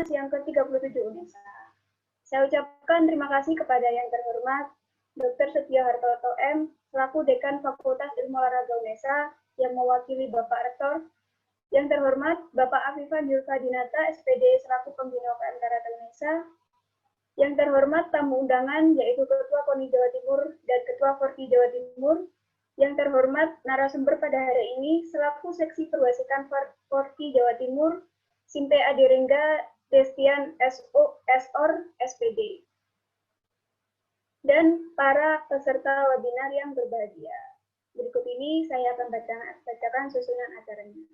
yang ke-37 UNESA. Saya ucapkan terima kasih kepada yang terhormat Dr. Setio Hartoto M, selaku Dekan Fakultas Ilmu Olahraga UNESA yang mewakili Bapak Rektor, yang terhormat Bapak Afifan Yulfa Dinata, SPD selaku Pembina UKM Karate UNESA, yang terhormat tamu undangan yaitu Ketua KONI Jawa Timur dan Ketua Forti Jawa Timur, yang terhormat narasumber pada hari ini selaku Seksi Perwasikan Forti Jawa Timur, Simpe Adirengga Destian SOR SPD, dan para peserta webinar yang berbahagia. Berikut ini saya akan bacakan susunan acaranya.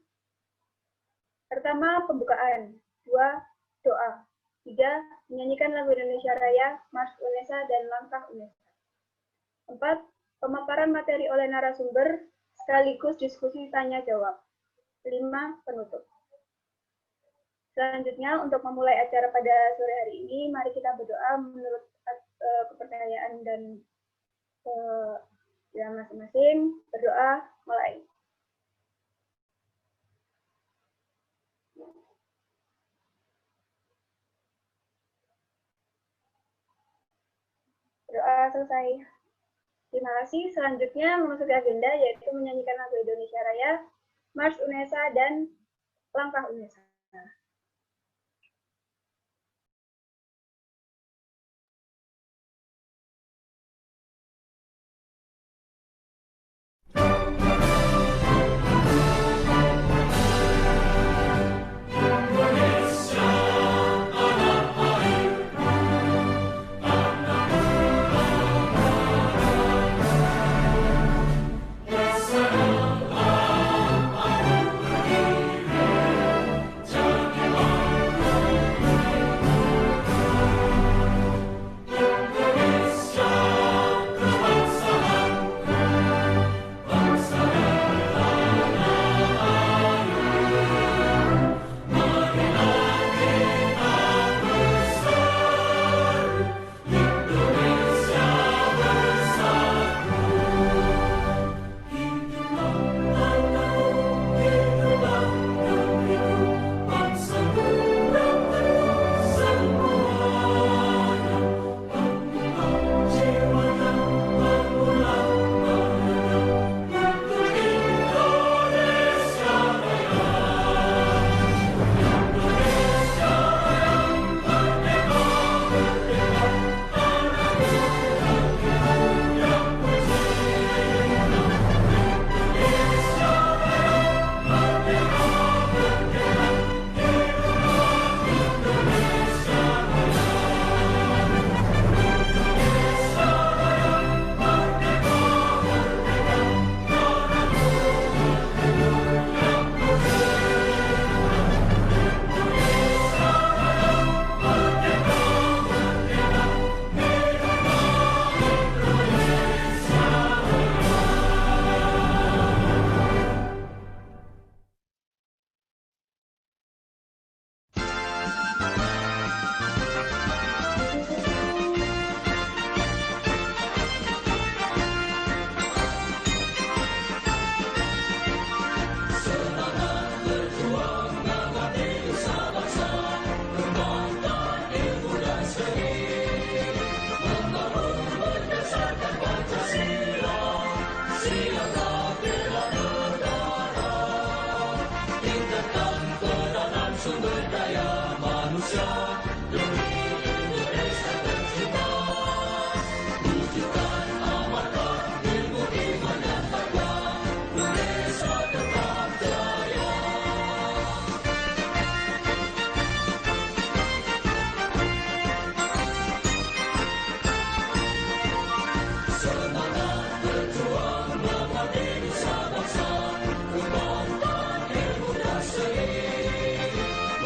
Pertama, pembukaan. 2, doa. 3, menyanyikan lagu Indonesia Raya, Mars UNESA, dan Langkah UNESA. 4, pemaparan materi oleh narasumber, sekaligus diskusi tanya-jawab. 5, penutup. Selanjutnya, untuk memulai acara pada sore hari ini, mari kita berdoa menurut kepercayaan dan ya masing-masing. Berdoa, mulai. Berdoa selesai. Terima kasih. Selanjutnya memasuki agenda, yaitu menyanyikan lagu Indonesia Raya, Mars UNESA, dan Langkah UNESA.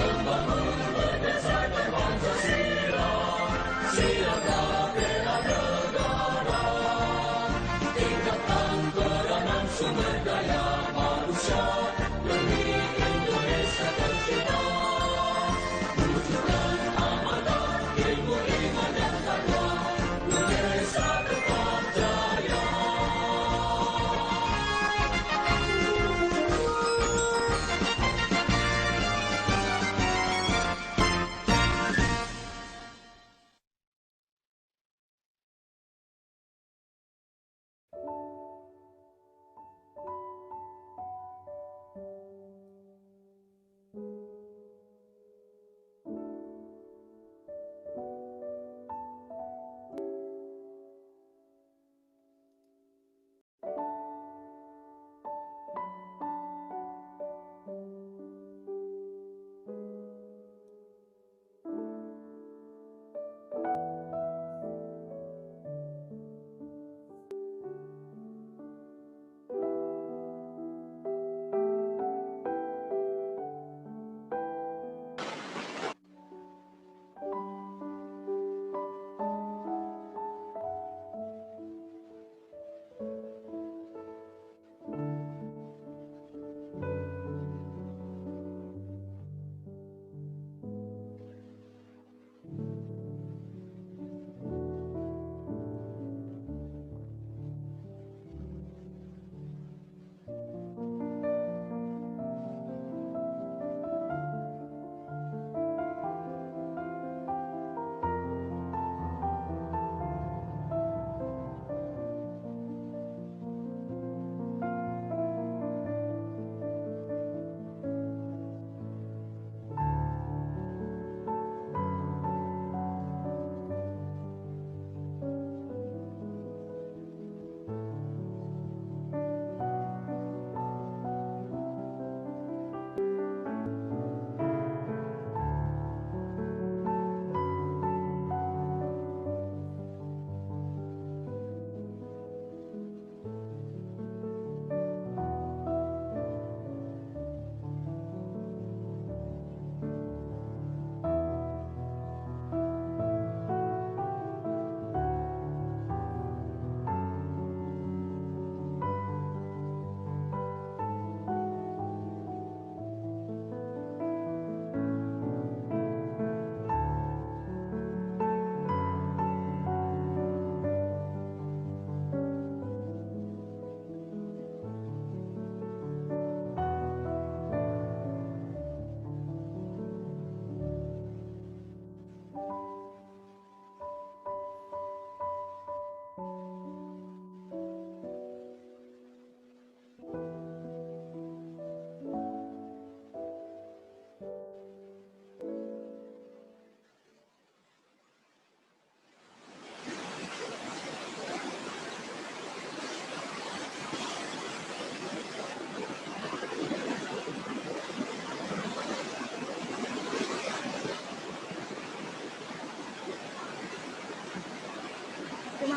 Membangun berdasarkan Pancasila.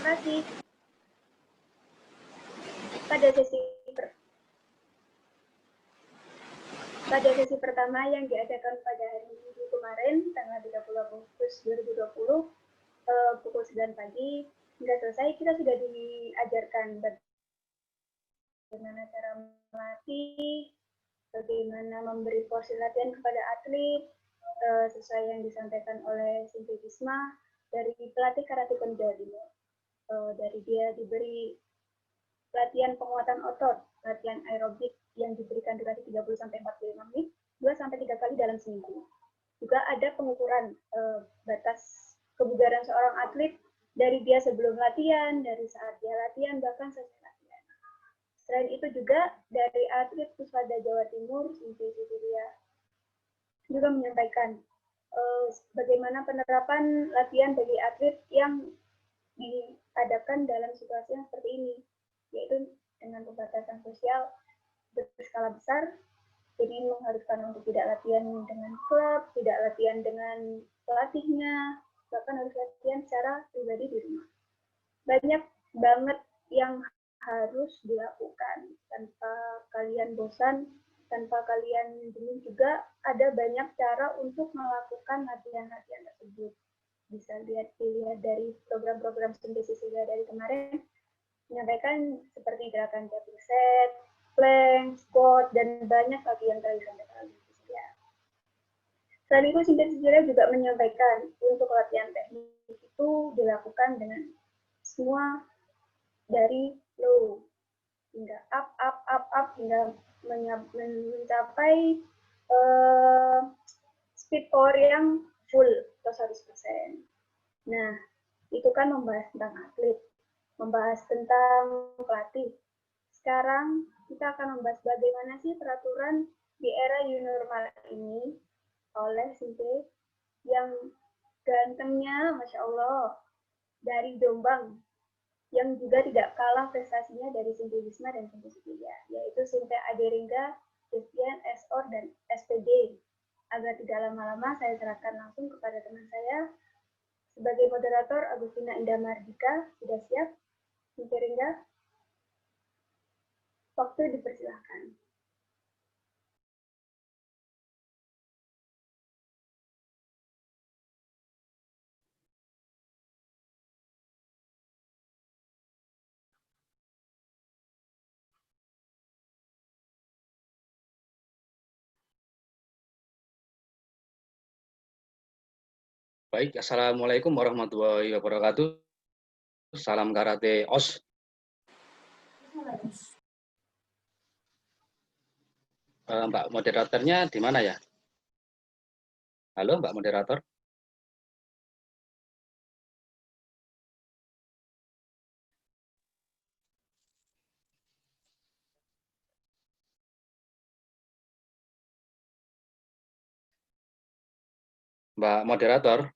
Terima kasih. Pada sesi pertama yang diadakan pada hari Minggu kemarin, tanggal 30 Agustus 2020, pukul 9 pagi, hingga selesai kita sudah diajarkan bagaimana cara melatih, bagaimana memberi porsi latihan kepada atlet, sesuai yang disampaikan oleh Sinti Bisma dari pelatih Karate Pon Jawa Timur. Dari dia diberi latihan penguatan otot, latihan aerobik yang diberikan durasi 30-45 menit, 2-3 kali dalam seminggu. Juga ada pengukuran batas kebugaran seorang atlet dari dia sebelum latihan, dari saat dia latihan, bahkan selesai latihan. Selain itu juga dari atlet Puspada Jawa Timur, Sinti Sitiria, juga menyampaikan bagaimana penerapan latihan bagi atlet yang diadakan dalam situasi yang seperti ini, yaitu dengan pembatasan sosial berskala besar, jadi mengharuskan untuk tidak latihan dengan klub, tidak latihan dengan pelatihnya, bahkan harus latihan secara pribadi di rumah. Banyak banget yang harus dilakukan tanpa kalian bosan, tanpa kalian jenuh. Juga ada banyak cara untuk melakukan latihan-latihan tersebut. Bisa dilihat dari program-program sintesis dari kemarin, menyampaikan seperti gerakan jumping set, plank, squat, dan banyak lagi yang telah disampaikan oleh Sintia. Selain itu, Sintia juga menyampaikan untuk latihan teknik itu dilakukan dengan semua dari low hingga up hingga mencapai speed power yang full atau 100%. Nah, itu kan membahas tentang atlet, membahas tentang pelatih. Sekarang kita akan membahas bagaimana sih peraturan di era new normal ini oleh Sinti yang gantengnya, Masya Allah, dari Jombang, yang juga tidak kalah prestasinya dari Sinti Bisma dan Sinti Sitiria, yaitu Sinti Aderingga, Devian, SOR, dan SPD. Agar tidak lama-lama, saya serahkan langsung kepada teman saya, sebagai moderator Agustina Indah Mardika. Sudah siap, Sinti Ringga? Waktu dipersilahkan. Baik, Assalamualaikum warahmatullahi wabarakatuh. Salam Karate OS. Mbak moderatornya di mana ya? Halo, Mbak moderator. Mbak moderator.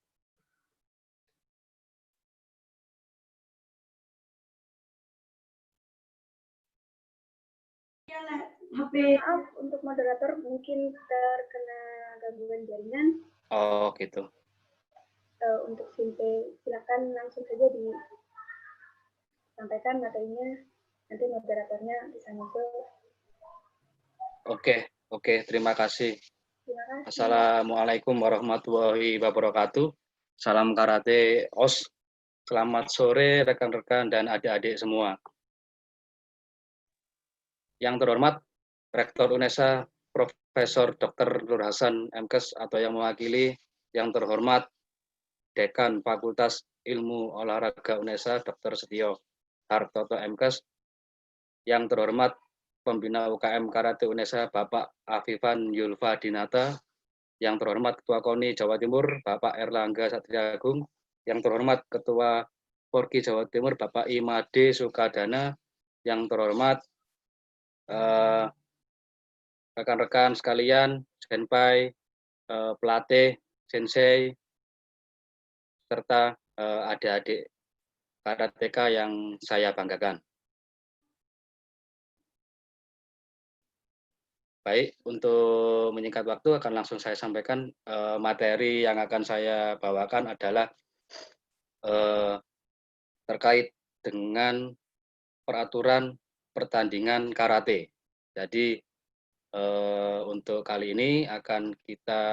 Maaf untuk moderator mungkin terkena gangguan jaringan. Oh gitu. Untuk Sinti, silakan langsung saja disampaikan materinya, nanti moderatornya bisa nyusul. Oke, terima kasih. Terima kasih. Assalamualaikum warahmatullahi wabarakatuh. Salam Karate OS. Selamat sore rekan-rekan dan adik-adik semua. Yang terhormat Rektor UNESA Profesor Dr. Nur Hasan MKes atau yang mewakili, yang terhormat Dekan Fakultas Ilmu Olahraga UNESA Dr. Setio Hartoto MKes, yang terhormat Pembina UKM Karate UNESA Bapak Afifan Yulfa Dinata, yang terhormat Ketua KONI Jawa Timur Bapak Erlangga Satriagung, yang terhormat Ketua Porki Jawa Timur Bapak Imade Sukadana, yang terhormat rekan-rekan sekalian, senpai, pelatih, sensei, serta adik-adik karateka yang saya banggakan. Baik, untuk menyingkat waktu akan langsung saya sampaikan. Materi yang akan saya bawakan adalah terkait dengan peraturan pertandingan karate. Jadi untuk kali ini akan kita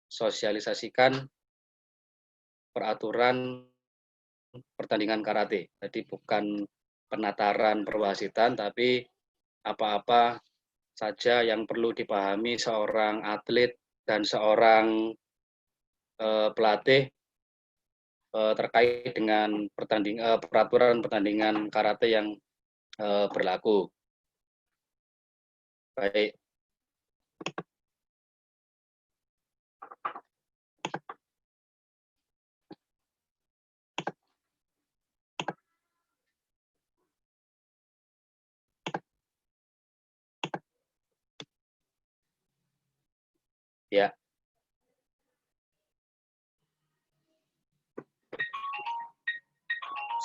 sosialisasikan peraturan pertandingan karate. Jadi bukan penataran perwasitan, tapi apa-apa saja yang perlu dipahami seorang atlet dan seorang pelatih terkait dengan peraturan pertandingan karate yang berlaku. Baik. Ya.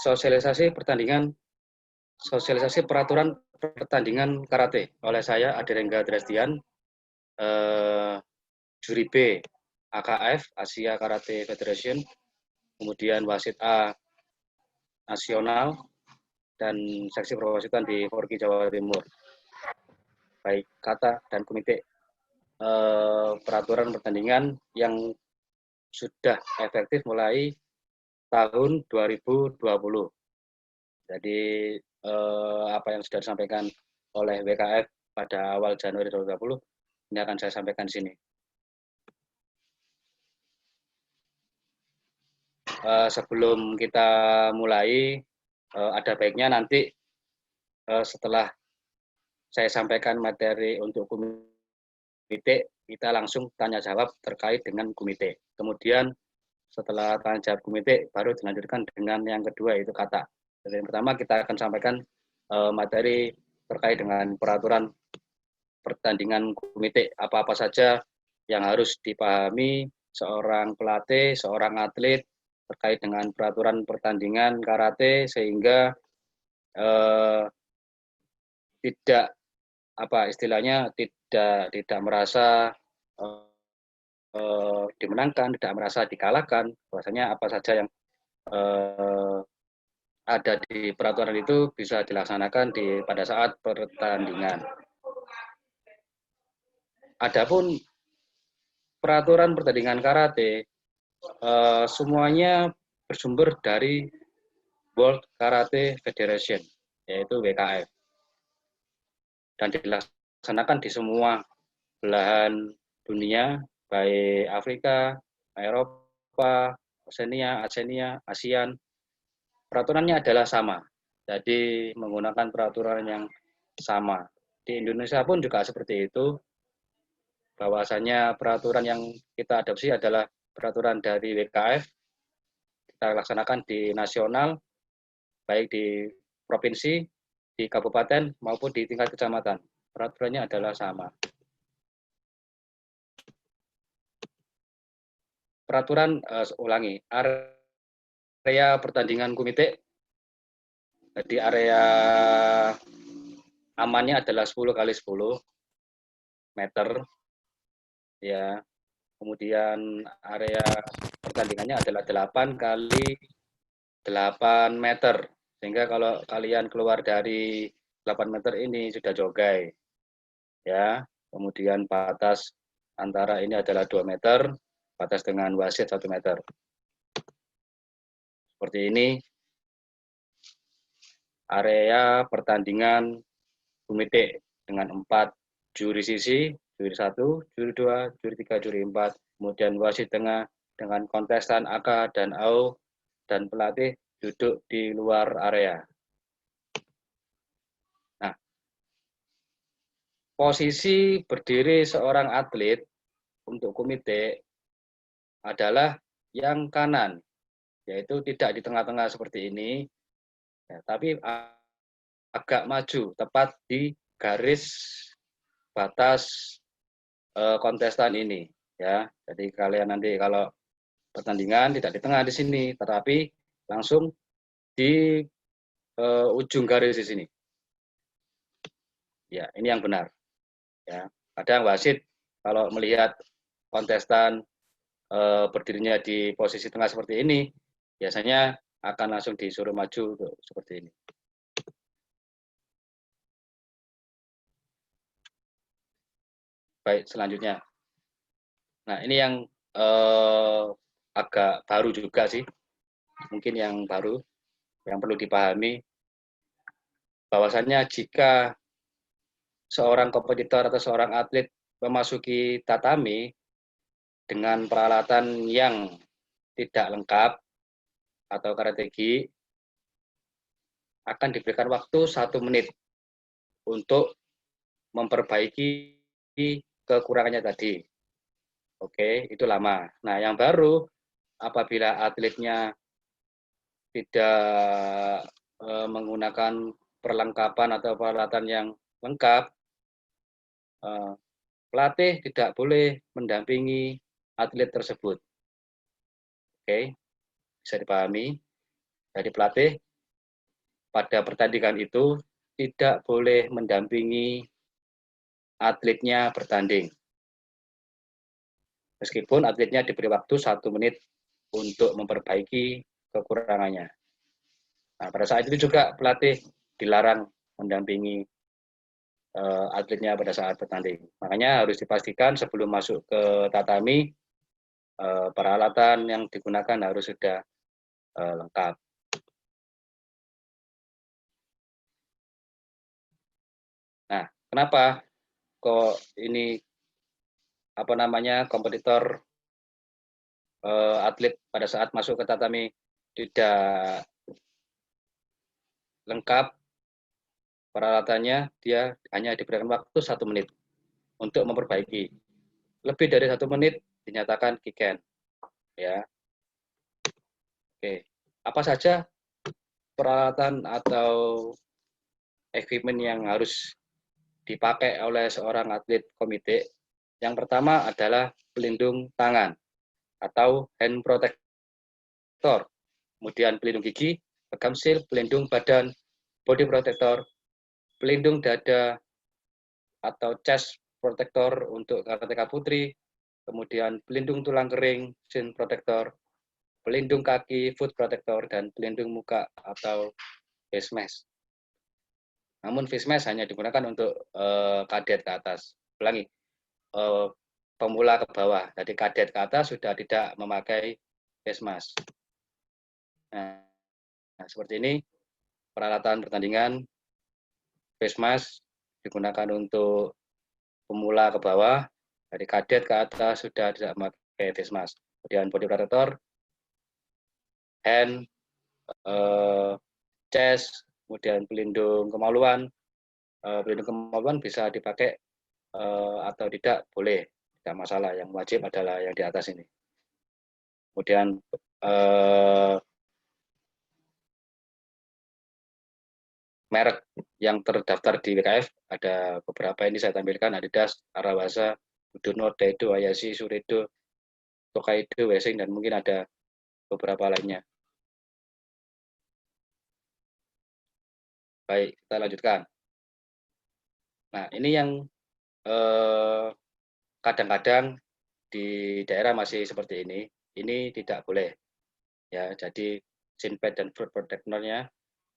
Sosialisasi peraturan pertandingan karate oleh saya Adi Rengga Drastian, juri B AKF Asia Karate Federation, kemudian wasit A nasional dan seksi perwasitan di Forki Jawa Timur. Baik kata dan komite peraturan pertandingan yang sudah efektif mulai tahun 2020. Jadi apa yang sudah disampaikan oleh WKF pada awal Januari 2020 ini akan saya sampaikan di sini. Sebelum kita mulai, ada baiknya nanti setelah saya sampaikan materi untuk komite, kita langsung tanya jawab terkait dengan komite. Kemudian setelah tanya jawab komite, baru dilanjutkan dengan yang kedua, yaitu kata. Jadi yang pertama kita akan sampaikan materi terkait dengan peraturan pertandingan komite, apa-apa saja yang harus dipahami seorang pelatih, seorang atlet terkait dengan peraturan pertandingan karate, sehingga tidak istilahnya tidak merasa dimenangkan, tidak merasa dikalahkan. Bahwasanya apa saja yang ada di peraturan itu bisa dilaksanakan pada saat pertandingan. Adapun peraturan pertandingan karate semuanya bersumber dari World Karate Federation, yaitu WKF, dan dilaksanakan di semua belahan dunia, baik Afrika, Eropa, Oseania, ASEAN. Peraturannya adalah sama, jadi menggunakan peraturan yang sama. Di Indonesia pun juga seperti itu, bahwasanya peraturan yang kita adopsi adalah peraturan dari WKF, kita laksanakan di nasional, baik di provinsi, di kabupaten, maupun di tingkat kecamatan. Peraturannya adalah sama. Peraturan, ulangi, area pertandingan komite, jadi area amannya adalah 10 kali 10 meter, ya. Kemudian area pertandingannya adalah 8 kali 8 meter. Sehingga kalau kalian keluar dari 8 meter ini sudah jogai. Ya. Kemudian batas antara ini adalah 2 meter, batas dengan wasit 1 meter. Seperti ini area pertandingan komite dengan 4 juri sisi, juri 1, juri 2, juri 3, juri 4, kemudian wasit tengah dengan kontestan AK dan AO, dan pelatih duduk di luar area. Nah, posisi berdiri seorang atlet untuk komite adalah yang kanan, yaitu tidak di tengah-tengah seperti ini, ya, tapi agak maju, tepat di garis batas kontestan ini, ya. Jadi kalian nanti kalau pertandingan tidak di tengah di sini, tetapi langsung di ujung garis di sini. Ya, ini yang benar. Ya, kadang wasit kalau melihat kontestan berdirinya di posisi tengah seperti ini, biasanya akan langsung disuruh maju seperti ini. Baik, selanjutnya. Nah, ini yang agak baru juga sih. Mungkin yang baru, yang perlu dipahami. Bahwasannya jika seorang kompetitor atau seorang atlet memasuki tatami dengan peralatan yang tidak lengkap atau strategi, akan diberikan waktu 1 menit untuk memperbaiki kekurangannya tadi. Oke, itu lama. Nah, yang baru, apabila atletnya tidak menggunakan perlengkapan atau peralatan yang lengkap, pelatih tidak boleh mendampingi atlet tersebut. Oke, bisa dipahami. Jadi pelatih pada pertandingan itu tidak boleh mendampingi atletnya bertanding. Meskipun atletnya diberi waktu 1 menit untuk memperbaiki kekurangannya. Nah, pada saat itu juga pelatih dilarang mendampingi atletnya pada saat bertanding. Makanya harus dipastikan sebelum masuk ke tatami, peralatan yang digunakan harus sudah lengkap. Nah, kenapa kok ini kompetitor atlet pada saat masuk ke tatami tidak lengkap peralatannya, dia hanya diberikan waktu 1 menit untuk memperbaiki. Lebih dari 1 menit dinyatakan kick-in. Ya. Oke. Apa saja peralatan atau equipment yang harus dipakai oleh seorang atlet komite? Yang pertama adalah pelindung tangan atau hand protector, kemudian pelindung gigi, legam seal, pelindung badan, body protector, pelindung dada atau chest protector untuk karateka putri, kemudian pelindung tulang kering, shin protector, pelindung kaki, foot protector, dan pelindung muka atau face mask. Namun face mask hanya digunakan untuk kadet ke atas. Ulangi, pemula ke bawah. Jadi kadet ke atas sudah tidak memakai face mask. Nah, seperti ini peralatan pertandingan. Face mask digunakan untuk pemula ke bawah, dari kadet ke atas sudah tidak memakai face mask. Kemudian body protector, hand, chest, kemudian pelindung kemaluan. Pelindung kemaluan bisa dipakai atau tidak, boleh, tidak masalah. Yang wajib adalah yang di atas ini. Kemudian merek yang terdaftar di WKF ada beberapa, ini saya tampilkan: Adidas, Arawasa, Udono, Daido, Hayashi, Suredo, Tokaido, Wessing, dan mungkin ada beberapa lainnya. Baik, kita lanjutkan. Nah, ini yang kadang-kadang di daerah masih seperti ini. Ini tidak boleh. Ya, jadi shin pad dan foot protector-nya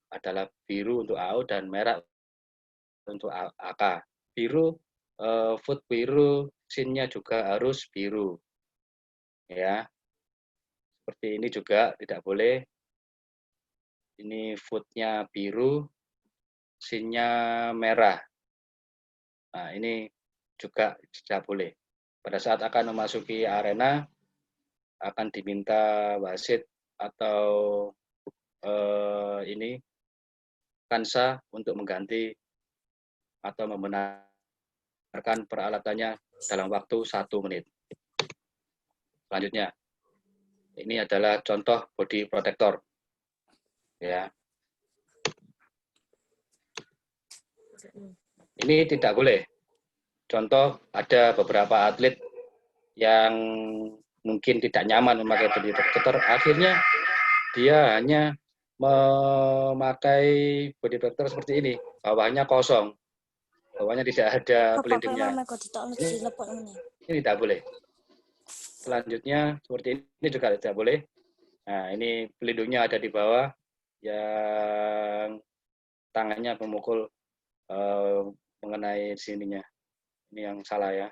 adalah biru untuk AO dan merah untuk AK. Biru, foot biru, shin-nya juga harus biru. Ya, seperti ini juga tidak boleh. Ini foot-nya biru, shin-nya merah. Nah, ini juga tidak boleh. Pada saat akan memasuki arena, akan diminta wasit atau ini kansa untuk mengganti atau membenarkan peralatannya dalam waktu 1 menit. Selanjutnya, ini adalah contoh body protector. Ya. Ini tidak boleh. Contoh, ada beberapa atlet yang mungkin tidak nyaman memakai body protector, akhirnya dia hanya memakai body protector seperti ini, bawahnya kosong, bawahnya tidak ada pelindungnya. Ini tidak boleh. Selanjutnya, seperti ini juga tidak boleh. Nah, ini pelindungnya ada di bawah, yang tangannya memukul mengenai sininya. Ini yang salah ya,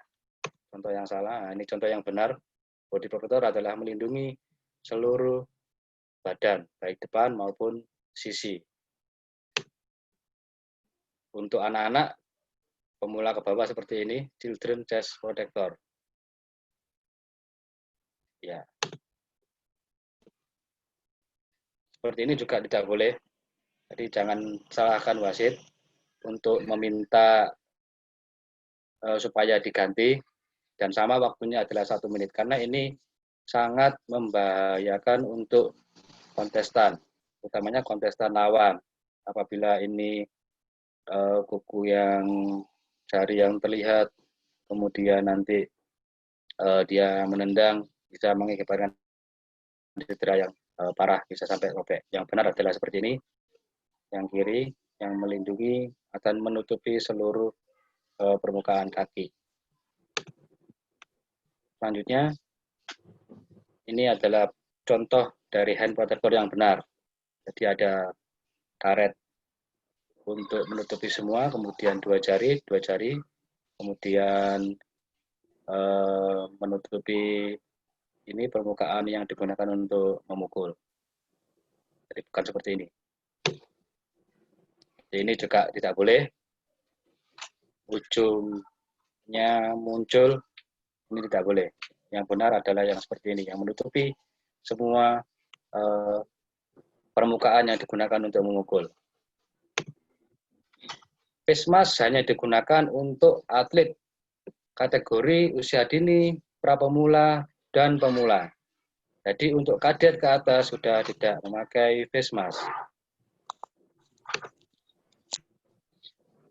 contoh yang salah. Nah, ini contoh yang benar. Body protector adalah melindungi seluruh badan, baik depan maupun sisi. Untuk anak-anak, pemula ke bawah seperti ini, children chest protector. Ya. Seperti ini juga tidak boleh. Jadi jangan salahkan wasit untuk meminta supaya diganti, dan sama waktunya adalah 1 menit, karena ini sangat membahayakan untuk kontestan, utamanya kontestan lawan. Apabila ini kuku yang jari yang terlihat, kemudian nanti dia menendang, bisa mengakibatkan cedera yang parah, bisa sampai robek. Yang benar adalah seperti ini, yang kiri yang melindungi akan menutupi seluruh permukaan kaki. Selanjutnya, ini adalah contoh dari hand protector yang benar. Jadi ada karet untuk menutupi semua, kemudian dua jari, kemudian menutupi ini permukaan yang digunakan untuk memukul. Jadi bukan seperti ini. Jadi ini juga tidak boleh. Ujungnya muncul, ini tidak boleh. Yang benar adalah yang seperti ini, yang menutupi semua permukaan yang digunakan untuk memukul. Face mask hanya digunakan untuk atlet kategori usia dini, prapemula, dan pemula. Jadi untuk kadet ke atas sudah tidak memakai face mask.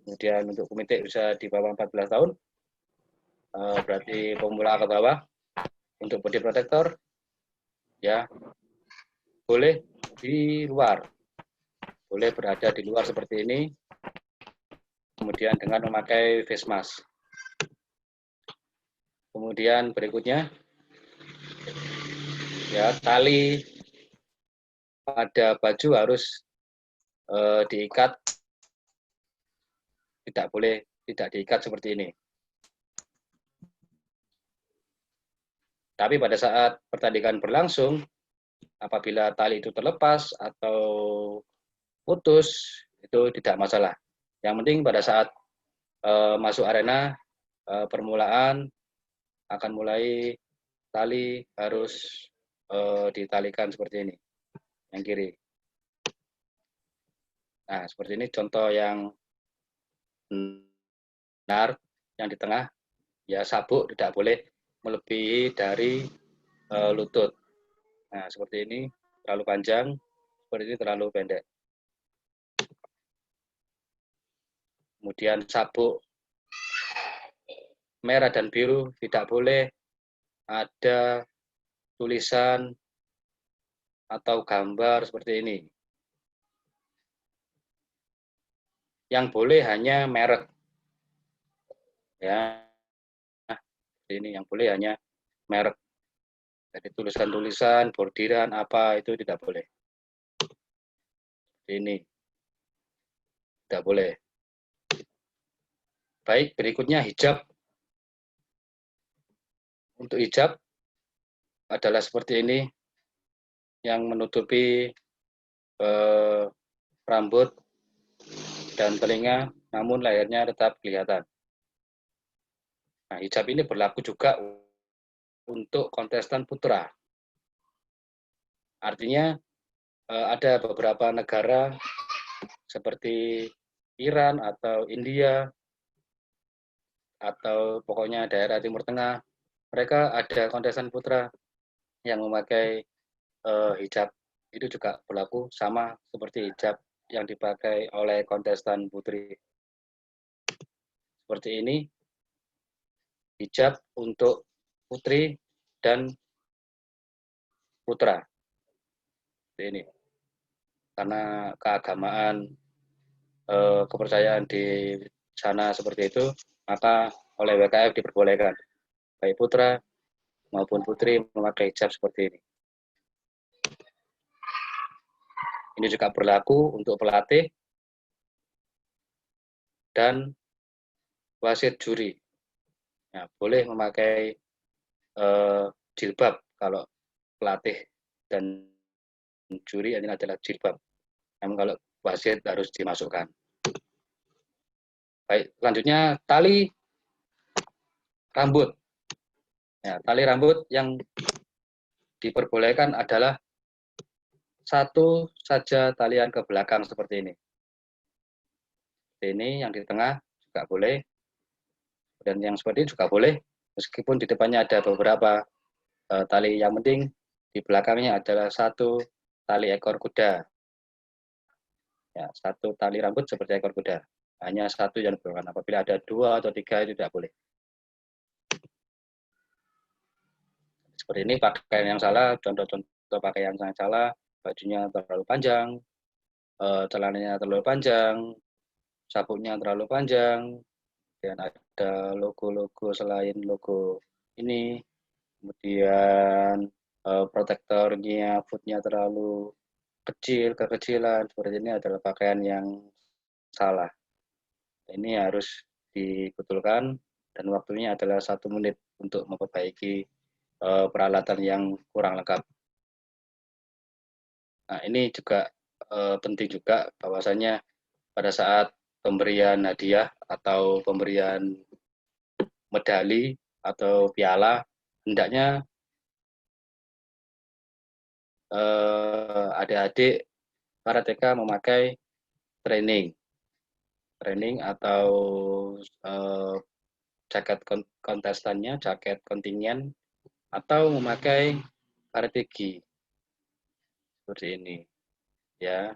Kemudian untuk komite usia di bawah 14 tahun, berarti pemula ke bawah. Untuk body protector, ya boleh di luar, boleh berada di luar seperti ini, kemudian dengan memakai face mask. Kemudian berikutnya, ya tali pada baju harus diikat, tidak boleh tidak diikat seperti ini. Tapi pada saat pertandingan berlangsung, apabila tali itu terlepas atau putus, itu tidak masalah. Yang penting pada saat masuk arena permulaan akan mulai, tali harus ditalikan seperti ini, yang kiri. Nah, seperti ini contoh yang benar, yang di tengah, ya sabuk tidak boleh melebihi dari lutut. Nah, seperti ini terlalu panjang, seperti ini terlalu pendek. Kemudian sabuk merah dan biru tidak boleh ada tulisan atau gambar seperti ini. Yang boleh hanya merek. Ya. Nah, ini yang boleh hanya merek. Jadi tulisan-tulisan, bordiran apa itu tidak boleh. Ini tidak boleh. Baik, berikutnya hijab. Untuk hijab adalah seperti ini, yang menutupi rambut dan telinga, namun lehernya tetap kelihatan. Nah, hijab ini berlaku juga untuk kontestan putra. Artinya ada beberapa negara seperti Iran atau India atau pokoknya daerah Timur Tengah, mereka ada kontestan putra yang memakai hijab. Itu juga berlaku sama seperti hijab yang dipakai oleh kontestan putri. Seperti ini, hijab untuk putri dan putra. Seperti ini. Karena keagamaan, kepercayaan di sana seperti itu, maka oleh WKF diperbolehkan baik putra maupun putri memakai hijab seperti ini. Ini juga berlaku untuk pelatih dan wasit juri. Nah, boleh memakai jilbab kalau pelatih dan juri ini adalah jilbab. Namun kalau wasit harus dimasukkan. Baik, selanjutnya tali rambut. Ya, tali rambut yang diperbolehkan adalah satu saja talian ke belakang seperti ini. Ini yang di tengah juga boleh, dan yang seperti ini juga boleh, meskipun di depannya ada beberapa tali. Yang penting di belakangnya adalah satu tali ekor kuda. Ya, satu tali rambut seperti ekor kuda. Hanya satu yang diperbolehkan. Apabila ada 2 atau 3 itu tidak boleh. Seperti ini pakaian yang salah, contoh-contoh pakaian yang salah, bajunya terlalu panjang, celananya terlalu panjang, sabuknya terlalu panjang, dan ada logo-logo selain logo ini, kemudian protektornya, footnya terlalu kecil, kekecilan, seperti ini adalah pakaian yang salah. Ini harus dibetulkan dan waktunya adalah 1 menit untuk memperbaiki peralatan yang kurang lengkap. Nah, ini juga penting juga bahwasanya pada saat pemberian hadiah atau pemberian medali atau piala, hendaknya adik-adik para TK memakai training atau jaket kontestannya, jaket kontingen, atau memakai strategi seperti ini, ya.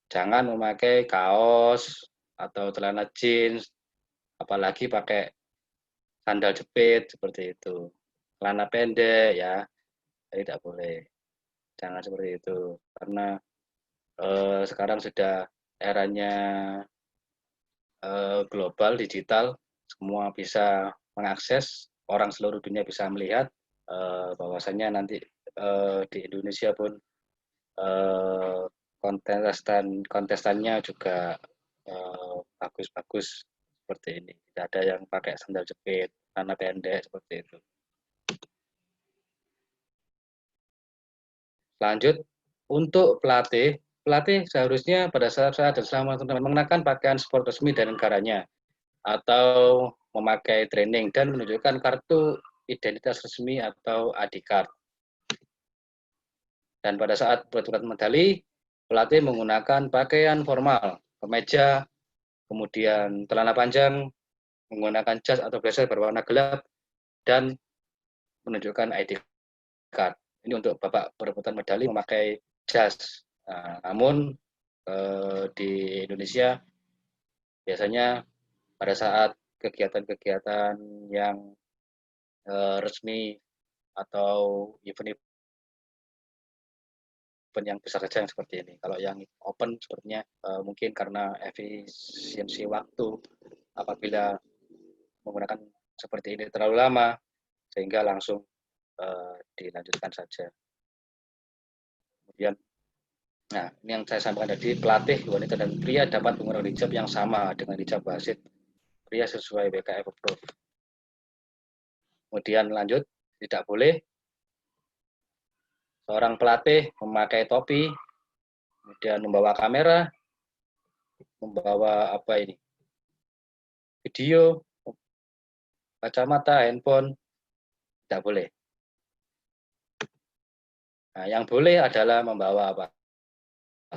Jangan memakai kaos atau celana jeans, apalagi pakai sandal jepit seperti itu. Celana pendek, ya, tidak boleh. Jangan seperti itu, karena sekarang sudah eranya global, digital, semua bisa mengakses, orang seluruh dunia bisa melihat bahwasannya nanti di Indonesia pun kontestannya juga bagus-bagus seperti ini. Tidak ada yang pakai sandal jepit, celana pendek seperti itu. Lanjut, untuk pelatih seharusnya pada saat dan selama mengenakan pakaian sport resmi dari negaranya atau memakai training dan menunjukkan kartu identitas resmi atau ID card. Dan pada saat perebutan medali, pelatih menggunakan pakaian formal, kemeja, kemudian celana panjang, menggunakan jas atau blazer berwarna gelap, dan menunjukkan ID card. Ini untuk Bapak perebutan medali memakai jas. Nah, namun di Indonesia biasanya pada saat kegiatan-kegiatan yang resmi atau event yang besar saja yang seperti ini. Kalau yang open sepertinya mungkin karena efisiensi waktu, apabila menggunakan seperti ini terlalu lama, sehingga langsung dilanjutkan saja. Kemudian, nah ini yang saya sampaikan tadi, pelatih wanita dan pria dapat menggunakan hijab yang sama dengan hijab wasit pria sesuai BKF Approved. Kemudian lanjut, tidak boleh seorang pelatih memakai topi, kemudian membawa kamera, membawa apa ini, video, kacamata, handphone, tidak boleh. Nah, yang boleh adalah membawa apa?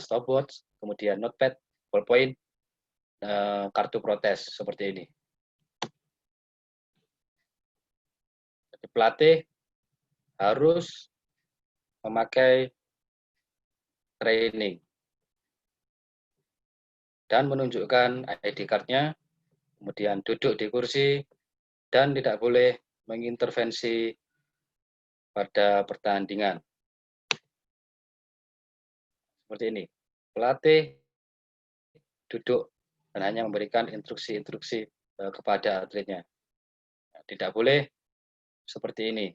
Stopwatch, kemudian notepad, ballpoint, kartu protes seperti ini. Jadi pelatih harus memakai training dan menunjukkan ID card-nya, kemudian duduk di kursi dan tidak boleh mengintervensi pada pertandingan. Seperti ini. Pelatih duduk dan hanya memberikan instruksi-instruksi kepada atletnya. Tidak boleh seperti ini,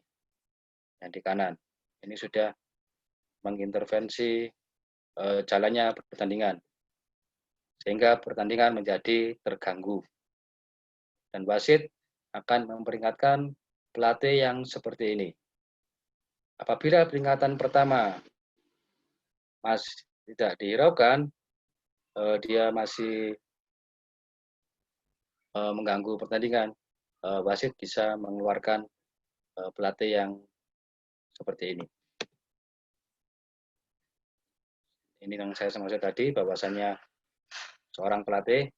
yang di kanan. Ini sudah mengintervensi jalannya pertandingan, sehingga pertandingan menjadi terganggu. Dan wasit akan memperingatkan pelatih yang seperti ini. Apabila peringatan pertama masih tidak dihiraukan, dia masih mengganggu pertandingan, wasit bisa mengeluarkan pelatih yang seperti ini. Ini yang saya maksud tadi, bahwasannya seorang pelatih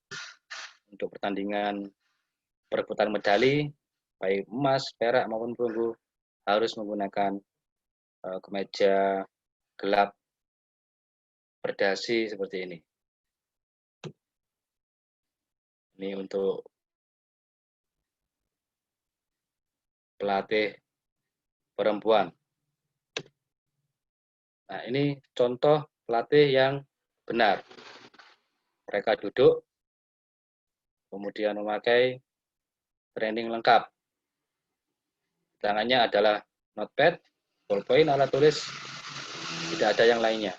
untuk pertandingan perebutan medali, baik emas, perak maupun perunggu, harus menggunakan kemeja gelap berdasi seperti ini. Ini untuk pelatih perempuan. Nah, ini contoh pelatih yang benar. Mereka duduk, kemudian memakai training lengkap. Tangannya adalah notepad, ballpoint, alat tulis, tidak ada yang lainnya.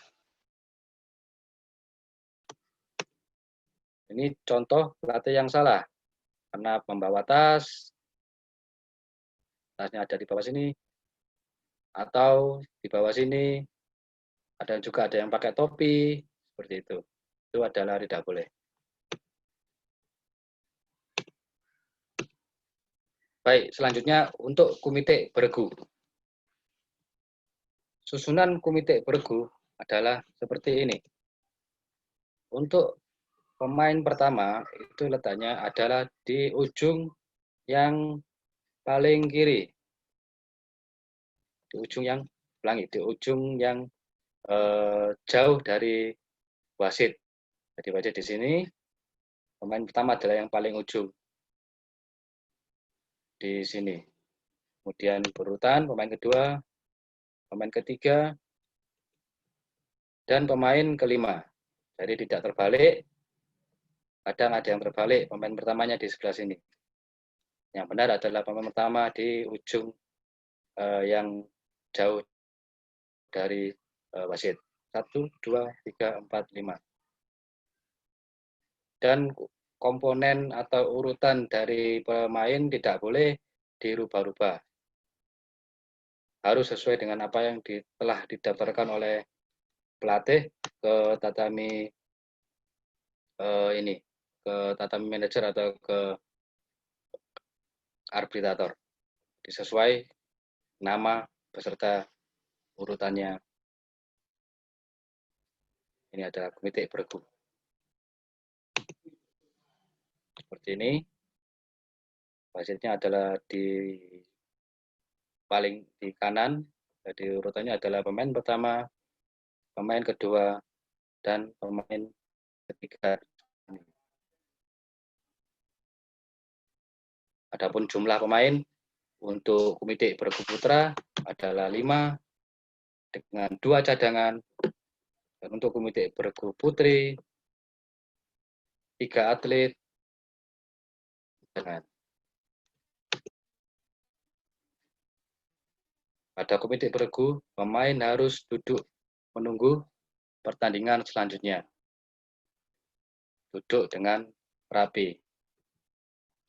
Ini contoh pelatih yang salah, karena membawa tas, tasnya ada di bawah sini, atau di bawah sini, juga ada yang pakai topi, seperti itu. Itu adalah tidak boleh. Baik, selanjutnya untuk komite beregu. Susunan komite beregu adalah seperti ini. Untuk pemain pertama, itu letaknya adalah di ujung yang paling kiri. Di ujung yang di ujung yang jauh dari wasit. Jadi wasit di sini, pemain pertama adalah yang paling ujung di sini. Kemudian berurutan pemain kedua, pemain ketiga, dan pemain kelima. Jadi tidak terbalik. Kadang ada yang terbalik, pemain pertamanya di sebelah sini. Yang benar adalah pemain pertama di ujung yang jauh dari wasit. 1, 2, 3, 4, 5. Dan komponen atau urutan dari pemain tidak boleh dirubah-rubah. Harus sesuai dengan apa yang telah didaftarkan oleh pelatih ke tatami ini, ke tatami manajer atau ke arbitrator. Disesuai nama beserta urutannya. Ini adalah komite beregu. Seperti ini. Wasitnya adalah paling di kanan. Jadi urutannya adalah pemain pertama, pemain kedua, dan pemain ketiga. Adapun jumlah pemain untuk komite beregu putra adalah 5 dengan 2 cadangan. Dan untuk komite beregu putri 3 atlet cadangan. Pada komite beregu, pemain harus duduk menunggu pertandingan selanjutnya. Duduk dengan rapi.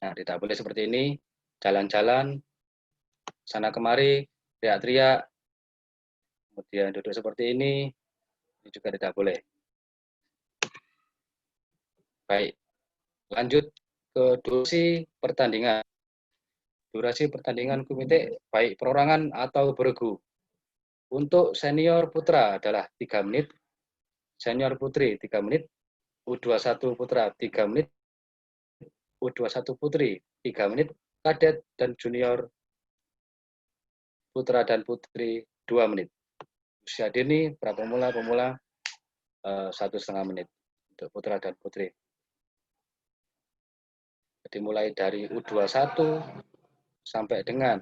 Nah, tidak boleh seperti ini, jalan-jalan, sana kemari, teriak-teriak, kemudian duduk seperti ini juga tidak boleh. Baik, lanjut ke durasi pertandingan. Durasi pertandingan komite, baik perorangan atau beregu. Untuk senior putra adalah 3 menit, senior putri 3 menit, U21 putra 3 menit, U21 putri 3 menit, kadet dan junior putra dan putri 2 menit. Usia dini, pemula 1,5 menit untuk putra dan putri. Jadi mulai dari U21 sampai dengan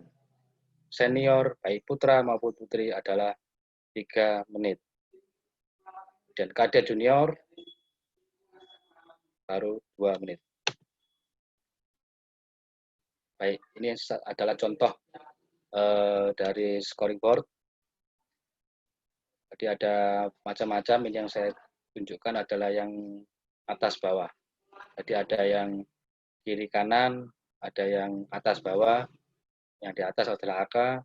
senior baik putra maupun putri adalah 3 menit. Dan kadet junior baru 2 menit. Baik, ini adalah contoh dari scoring board. Jadi ada macam-macam, ini yang saya tunjukkan adalah yang atas bawah. Jadi ada yang kiri kanan, ada yang atas bawah, yang di atas adalah AK,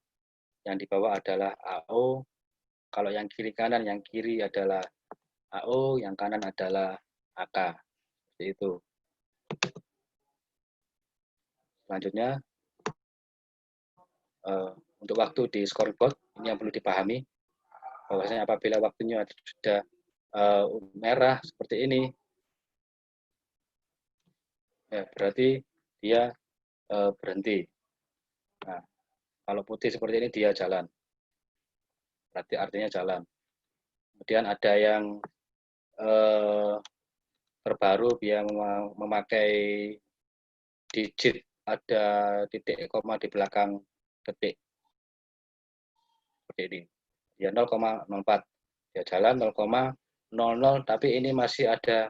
yang di bawah adalah AO. Kalau yang kiri kanan, yang kiri adalah AO, yang kanan adalah AK. Seperti itu. Selanjutnya, untuk waktu di scoreboard, ini yang perlu dipahami. Bahwasanya apabila waktunya sudah merah seperti ini, ya berarti dia berhenti. Nah, kalau putih seperti ini dia jalan, berarti artinya jalan. Kemudian ada yang terbaru, dia memakai digit, ada titik koma di belakang detik. Seperti ini. Ya 0,04. Dia jalan 0,00, tapi ini masih ada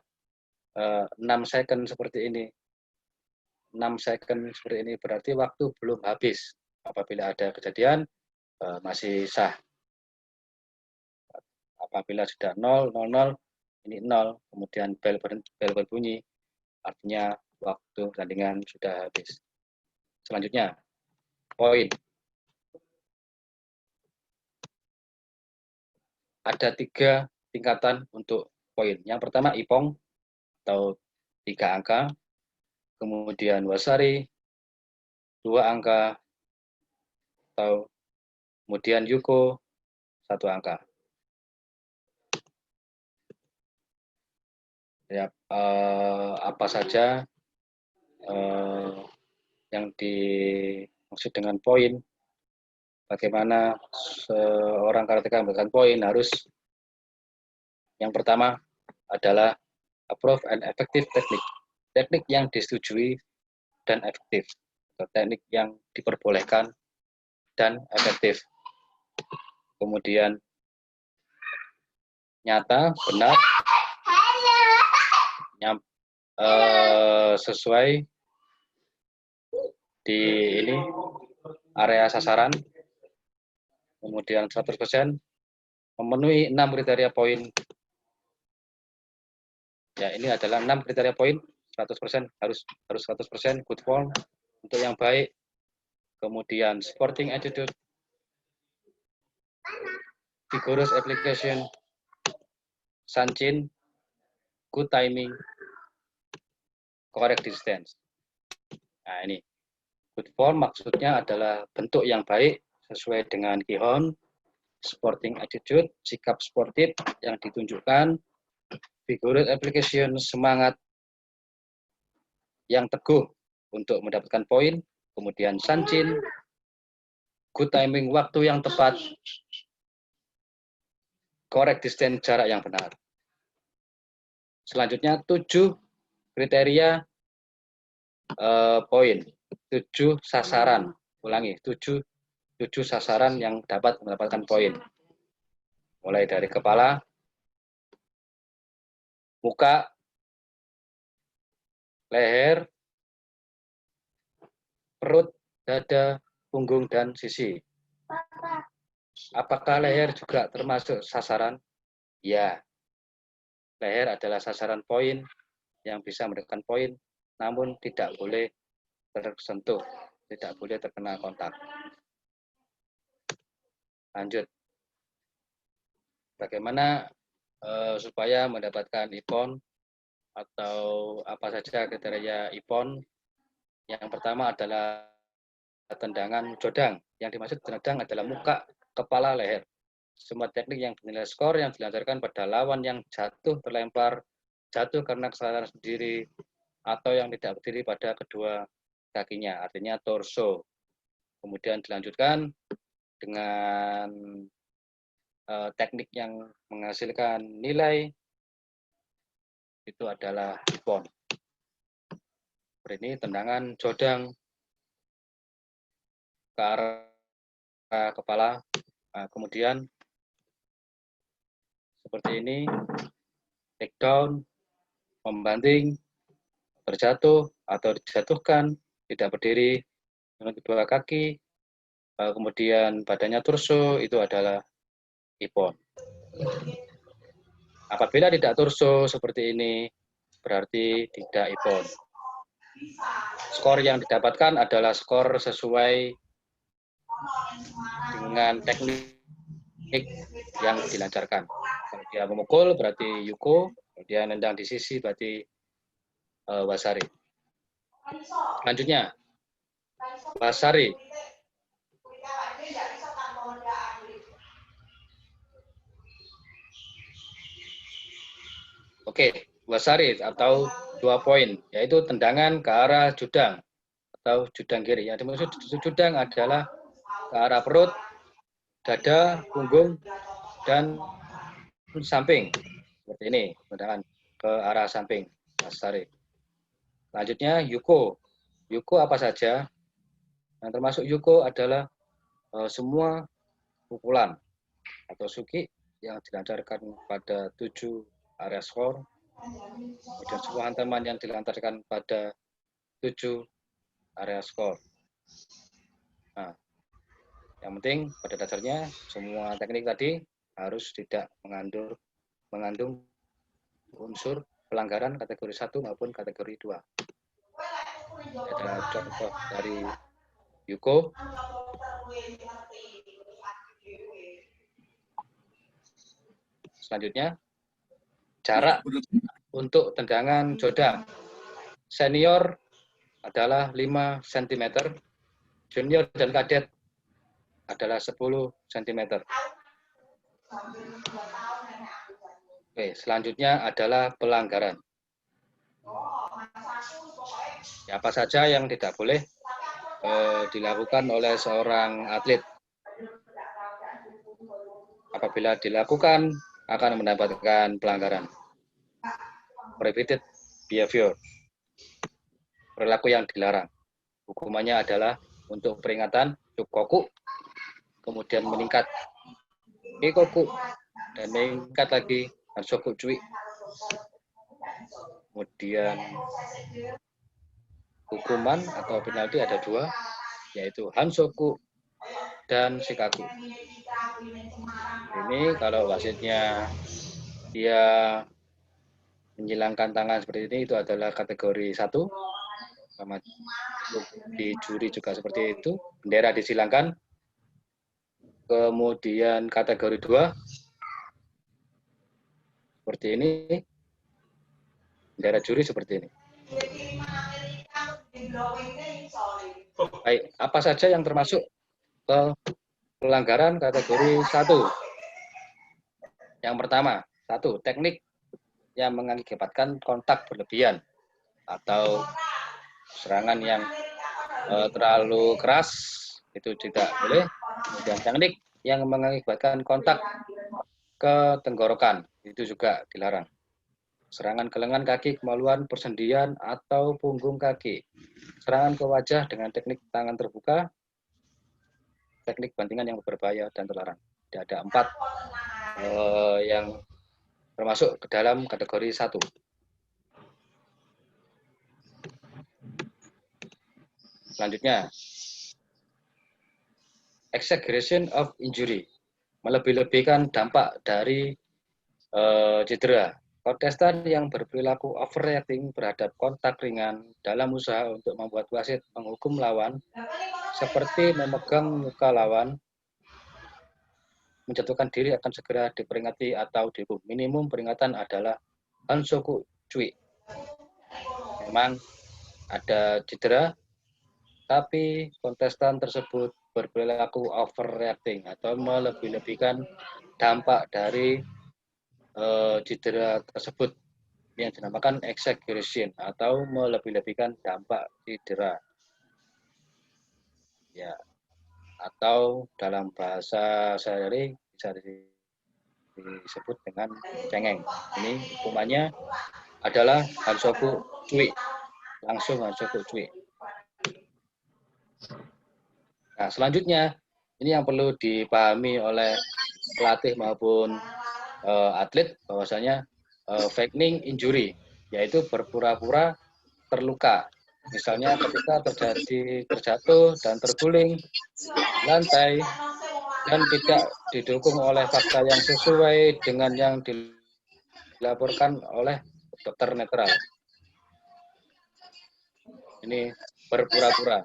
6 second seperti ini. 6 second seperti ini berarti waktu belum habis. Apabila ada kejadian masih sah. Apabila sudah 0, 00, ini 0, kemudian bel berbunyi, artinya waktu pertandingan sudah habis. Selanjutnya, poin. Ada 3 tingkatan untuk poin. Yang pertama IPONG atau 3 angka, kemudian Wasari 2 angka, atau kemudian Yuko 1 angka. Ya, apa saja yang dimaksud dengan poin? Bagaimana seorang karateka memberikan poin? Harus yang pertama adalah approve and effective technique. Teknik yang disetujui dan efektif. Atau teknik yang diperbolehkan dan efektif. Kemudian nyata, benar, sesuai di ini area sasaran. Kemudian 100% memenuhi 6 kriteria poin. Ya, ini adalah 6 kriteria poin. 100% harus 100% good form untuk yang baik. Kemudian sporting attitude, vigorous application, sanchin, good timing, correct distance. Nah, ini good form maksudnya adalah bentuk yang baik sesuai dengan Kihon, sporting attitude, sikap sportif yang ditunjukkan, vigorous application, semangat yang teguh untuk mendapatkan poin, kemudian sanchin, good timing, waktu yang tepat, correct distance, jarak yang benar. Selanjutnya 7 kriteria poin, 7 sasaran, ulangi, 7 sasaran yang dapat mendapatkan poin. Mulai dari kepala, muka, leher, perut, dada, punggung, dan sisi. Apakah leher juga termasuk sasaran? Ya. Leher adalah sasaran poin yang bisa mendapatkan poin, namun tidak boleh tersentuh, tidak boleh terkena kontak. Lanjut. Bagaimana supaya mendapatkan IPON atau apa saja kriteria IPON? Yang pertama adalah tendangan jodang. Yang dimaksud tendangan adalah muka, kepala, leher. Semua teknik yang bernilai skor yang dilancarkan pada lawan yang jatuh terlempar, jatuh karena kesalahan sendiri, atau yang tidak berdiri pada kedua kakinya, artinya torso. Kemudian dilanjutkan dengan teknik yang menghasilkan nilai, itu adalah IPON. Ini tendangan jodang ke arah kepala, kemudian seperti ini, take down, membanting, terjatuh atau dijatuhkan, tidak berdiri dengan kedua kaki, kemudian badannya torso, itu adalah IPON. Apabila tidak torso seperti ini, berarti tidak ipon. Skor yang didapatkan adalah skor sesuai dengan teknik yang dilancarkan. Kalau dia memukul berarti Yuko, kalau dia nendang di sisi berarti Wasari. Selanjutnya, Wasari. Oke, Wasari atau 2 poin, yaitu tendangan ke arah judang atau judang kiri. Yang dimaksud judang adalah ke arah perut, dada, punggung, dan samping. Seperti ini, tendangan ke arah samping, Wasari. Selanjutnya, Yuko. Yuko apa saja? Yang termasuk Yuko adalah semua pukulan atau suki yang dilancarkan pada 7 area skor, kemudian semua hantaman yang dilancarkan pada 7 area skor. Nah, yang penting pada dasarnya semua teknik tadi harus tidak mengandung unsur pelanggaran kategori 1 maupun kategori 2. Ada contoh dari Yuko. Selanjutnya, jarak untuk tendangan jodang. Senior adalah 5 cm, junior dan kadet adalah 10 cm. Oke, selanjutnya adalah pelanggaran. Ya, apa saja yang tidak boleh dilakukan oleh seorang atlet. Apabila dilakukan, akan mendapatkan pelanggaran. Prohibited behavior. Perilaku yang dilarang. Hukumannya adalah untuk peringatan Shukoku, kemudian meningkat Ikoku, dan meningkat lagi Hansoku Cui. Kemudian hukuman atau penalti ada 2, yaitu Hansoku dan Shikaku. Ini kalau wasitnya dia menyilangkan tangan seperti ini, itu adalah kategori 1. Sama di juri juga seperti itu, bendera disilangkan. Kemudian kategori 2 seperti ini, bendera juri seperti ini. Baik, apa saja yang termasuk ke pelanggaran kategori 1? Yang pertama, 1, teknik yang mengakibatkan kontak berlebihan atau serangan yang terlalu keras, itu tidak boleh. Kemudian teknik yang mengakibatkan kontak ke tenggorokan, itu juga dilarang. Serangan ke lengan kaki, kemaluan, persendian, atau punggung kaki. Serangan ke wajah dengan teknik tangan terbuka, teknik bantingan yang berbahaya dan terlarang. Ada 4 yang termasuk ke dalam kategori 1. Selanjutnya, exaggeration of injury, melebih-lebihkan dampak dari cedera. Kontestan yang berperilaku overreacting terhadap kontak ringan dalam usaha untuk membuat wasit menghukum lawan, seperti memegang muka lawan, menjatuhkan diri, akan segera diperingati atau dihukum. Minimum peringatan adalah Hansoku Cui. Memang ada cedera, tapi kontestan tersebut berperilaku overreacting atau melebih-lebihkan dampak dari cedera tersebut, yang dinamakan exaggeration atau melebih-lebihkan dampak cedera. Ya, atau dalam bahasa sehari-hari bisa disebut dengan cengeng. Ini hukumannya adalah Hansoku Cui, langsung Hansoku Cui. Nah, selanjutnya ini yang perlu dipahami oleh pelatih maupun atlet, bahwasanya fakening injury, yaitu berpura-pura terluka. Misalnya ketika terjatuh dan terguling di lantai, dan tidak didukung oleh fakta yang sesuai dengan yang dilaporkan oleh dokter netral. Ini berpura-pura,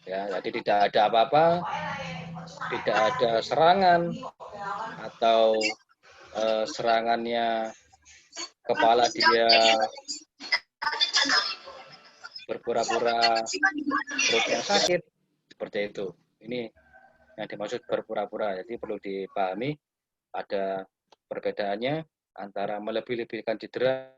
ya, jadi tidak ada apa-apa, tidak ada serangan atau serangannya kepala dia berpura-pura perutnya sakit, seperti itu. Ini yang dimaksud berpura-pura. Jadi perlu dipahami ada perbedaannya antara melebih-lebihkan cedera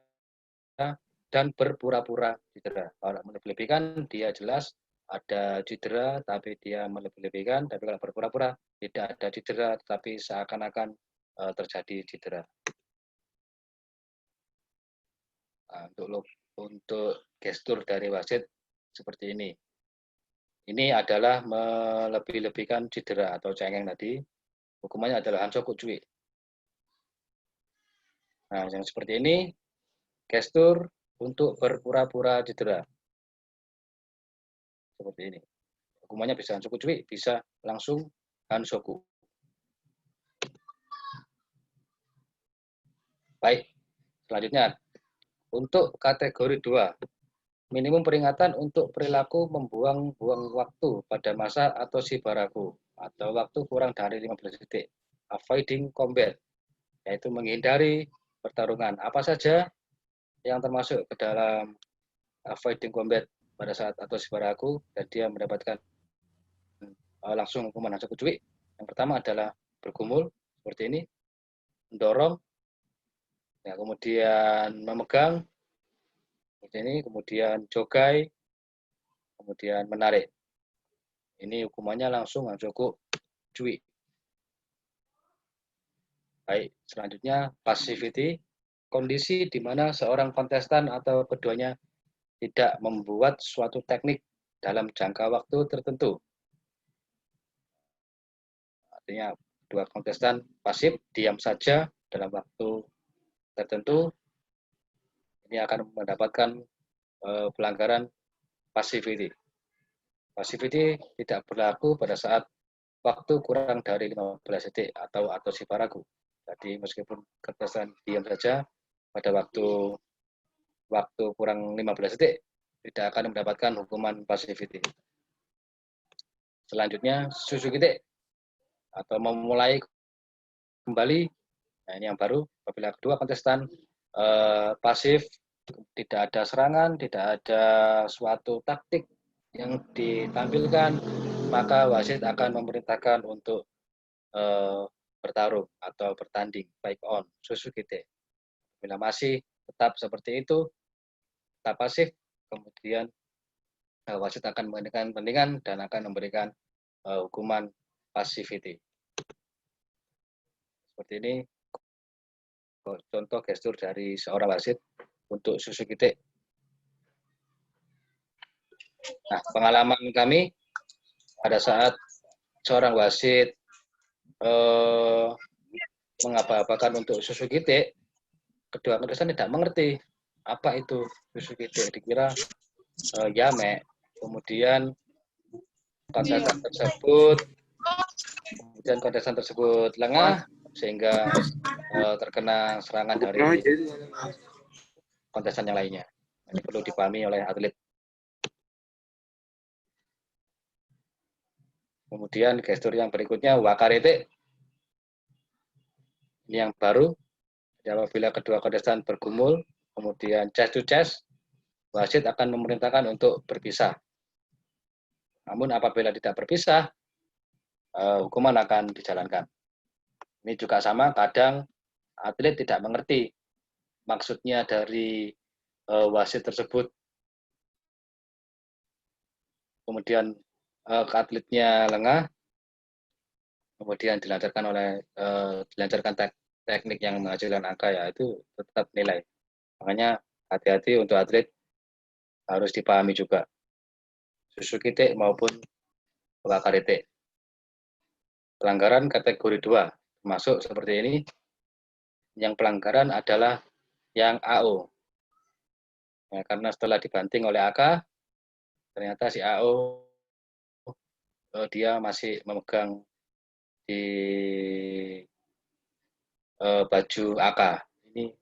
dan berpura-pura cedera. Kalau melebih-lebihkan dia jelas ada cedera tapi dia melebih-lebihkan, tapi kalau berpura-pura tidak ada cedera tetapi seakan-akan terjadi cedera. Nah, untuk gestur dari wasit seperti ini. Ini adalah melebih-lebihkan cedera atau cengeng tadi. Hukumannya adalah hansoku cuy. Nah, yang seperti ini gestur untuk berpura-pura cedera. Seperti ini. Hukumannya bisa hansoku cuy, bisa langsung hansoku. Baik, selanjutnya untuk kategori 2. Minimum peringatan untuk perilaku membuang-buang waktu pada masa atau shibaraku atau waktu kurang dari 15 detik. Avoiding combat, yaitu menghindari pertarungan. Apa saja yang termasuk ke dalam avoiding combat pada saat atau shibaraku dan dia mendapatkan langsung hukuman hansoku cuy. Yang pertama adalah bergumul seperti ini, mendorong, ya, kemudian memegang, seperti ini, kemudian jogai, kemudian menarik. Ini hukumannya langsung hansoku cuy. Baik, selanjutnya passivity, kondisi di mana seorang kontestan atau keduanya tidak membuat suatu teknik dalam jangka waktu tertentu. Artinya dua kontestan pasif, diam saja dalam waktu tertentu, ini akan mendapatkan pelanggaran passivity. Passivity tidak berlaku pada saat waktu kurang dari 15 detik atau shibaraku. Jadi meskipun kontestan diam saja pada waktu kurang 15 detik, tidak akan mendapatkan hukuman passivity. Selanjutnya susukite atau memulai kembali. Nah, ini yang baru apabila kedua kontestan pasif, tidak ada serangan, tidak ada suatu taktik yang ditampilkan, maka wasit akan memerintahkan untuk bertarung atau bertanding baik on susukite. Bila masih tetap seperti itu, tetap pasif, kemudian wasit akan menghentikan pertandingan dan akan memberikan hukuman passivity. Seperti ini contoh gestur dari seorang wasit untuk susukite. Nah, pengalaman kami pada saat seorang wasit mengapa-apakan untuk susukite, kedua kontestan tidak mengerti apa itu susukite, dikira yame. Kemudian kontestan tersebut lengah sehingga terkena serangan dari kontestan yang lainnya. Ini perlu dipahami oleh atlet. Kemudian gestur yang berikutnya wakarete. Ini yang baru. Apabila kedua kontestan bergumul, kemudian chest to chest, wasit akan memerintahkan untuk berpisah. Namun apabila tidak berpisah, hukuman akan dijalankan. Ini juga sama, kadang atlet tidak mengerti maksudnya dari wasit tersebut. Kemudian atletnya lengah, kemudian dilancarkan teknik yang menghasilkan angka, ya itu tetap nilai. Makanya hati-hati untuk atlet, harus dipahami juga susukite maupun wakarete. Pelanggaran kategori 2 termasuk seperti ini. Yang pelanggaran adalah yang AO. Ya, karena setelah dibanting oleh AK, ternyata si AO dia masih memegang di baju AK. Ini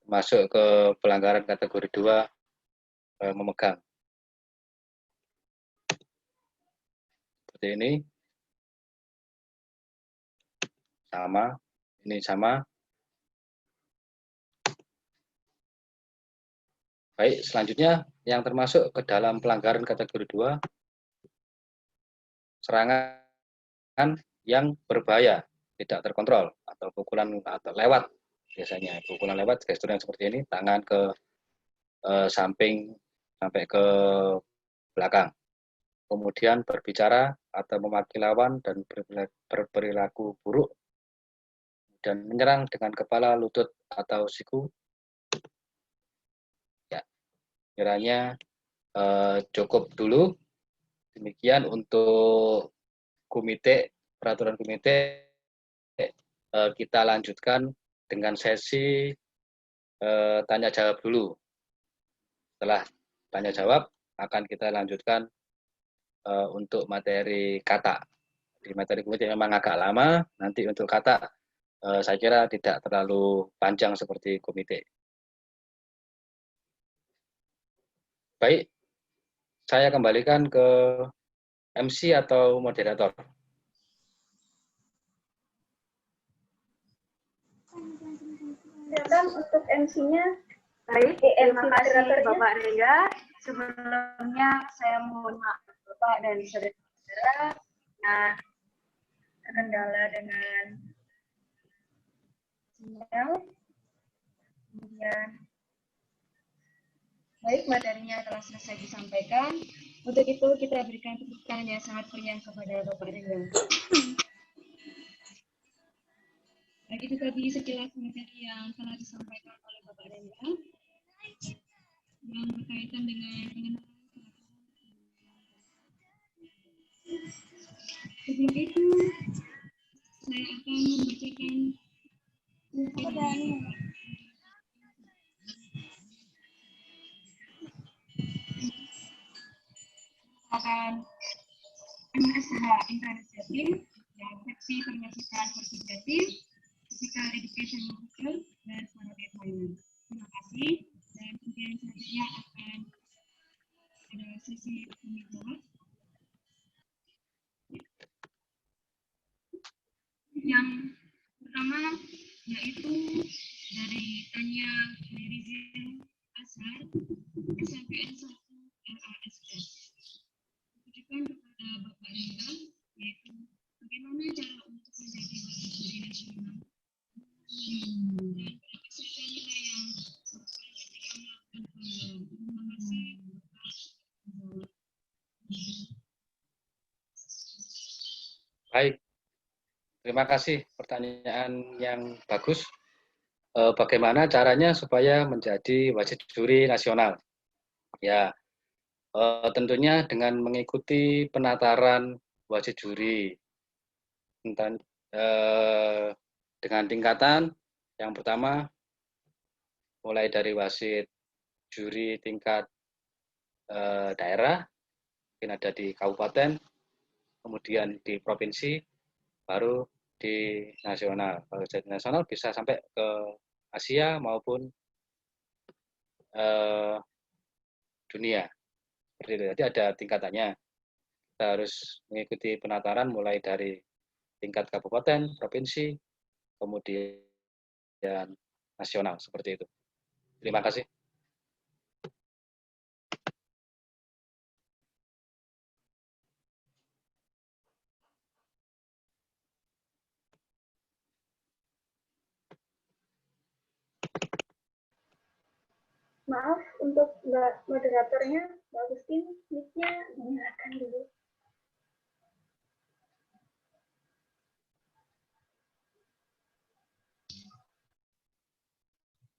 masuk ke pelanggaran kategori 2 memegang. Seperti ini. Sama, ini sama. Baik, selanjutnya yang termasuk ke dalam pelanggaran kategori 2, serangan yang berbahaya, tidak terkontrol, atau pukulan atau lewat. Biasanya pukulan lewat, gestur yang seperti ini, tangan ke samping sampai ke belakang. Kemudian berbicara atau memaki lawan dan berperilaku buruk, dan menyerang dengan kepala, lutut, atau siku. Ya, kiranya cukup dulu. Demikian untuk komite, peraturan komite. Kita lanjutkan dengan sesi tanya jawab dulu. Setelah tanya jawab akan kita lanjutkan untuk materi kata. Di materi komite memang agak lama, nanti untuk kata saya kira tidak terlalu panjang seperti komite. Baik, saya kembalikan ke MC atau moderator. Silakan untuk MC-nya. Baik, terima kasih Bapak Rega. Sebelumnya saya mohon maaf Bapak dan saudara-saudara yang terkendala dengan sinyal. Kemudian, baik, materinya telah selesai disampaikan. Untuk itu kita berikan tepuk tangan yang sangat meriah kepada Bapak Rega. Dan itu tadi sekilas materi yang telah disampaikan oleh Bapak Rega yang berkaitan dengan pengenalan. Sebelum itu, saya akan membacakan MSH Internet Jatim yang seksi penyiasan Jatim, Physical Education Officer dan Sanadiyat Mainan. Terima kasih, dan kemudian selanjutnya akan ada sesi tanya jawab. Yang pertama yaitu dari Tanya Merizin Asar, SMPN 1 LASS. Ditujukan kepada Bapak Rega, yaitu bagaimana cara untuk menjadi wajib juri nasional dan berapa saja nilai yang sesuai ketika melakukan penilaian. Terima kasih. Baik, terima kasih pertanyaan yang bagus. Bagaimana caranya supaya menjadi wajib juri nasional? Ya, tentunya dengan mengikuti penataran wajib juri dengan tingkatan. Yang pertama, mulai dari wasit juri tingkat daerah, mungkin ada di kabupaten, kemudian di provinsi, baru di nasional. Kalau jadi nasional bisa sampai ke Asia maupun dunia. Seperti itu. Jadi ada tingkatannya. Kita harus mengikuti penataran mulai dari tingkat kabupaten, provinsi, kemudian nasional. Seperti itu. Terima kasih. Maaf untuk Mbak moderatornya, Mbak Agustin, mic-nya dinyalakan dulu.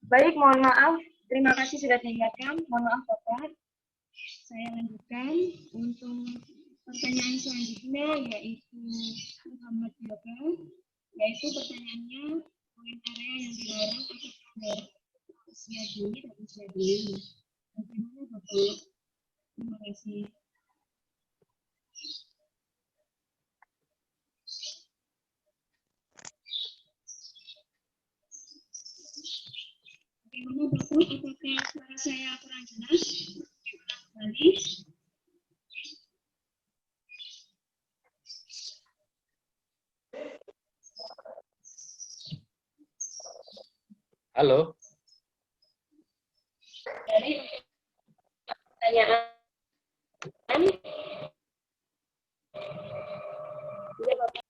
Baik, mohon maaf. Terima kasih sudah diingatkan. Mohon maaf Bapak. Saya lanjutkan untuk pertanyaan selanjutnya yaitu Muhammad Yoga, yaitu pertanyaannya poin area yang dilarang apakah usia dini dan usia dini. Bagaimana Bapak? Terima kasih. apakah suara saya kurang jelas? Kembali. Halo. Dari pertanyaan. Ya, Bapak.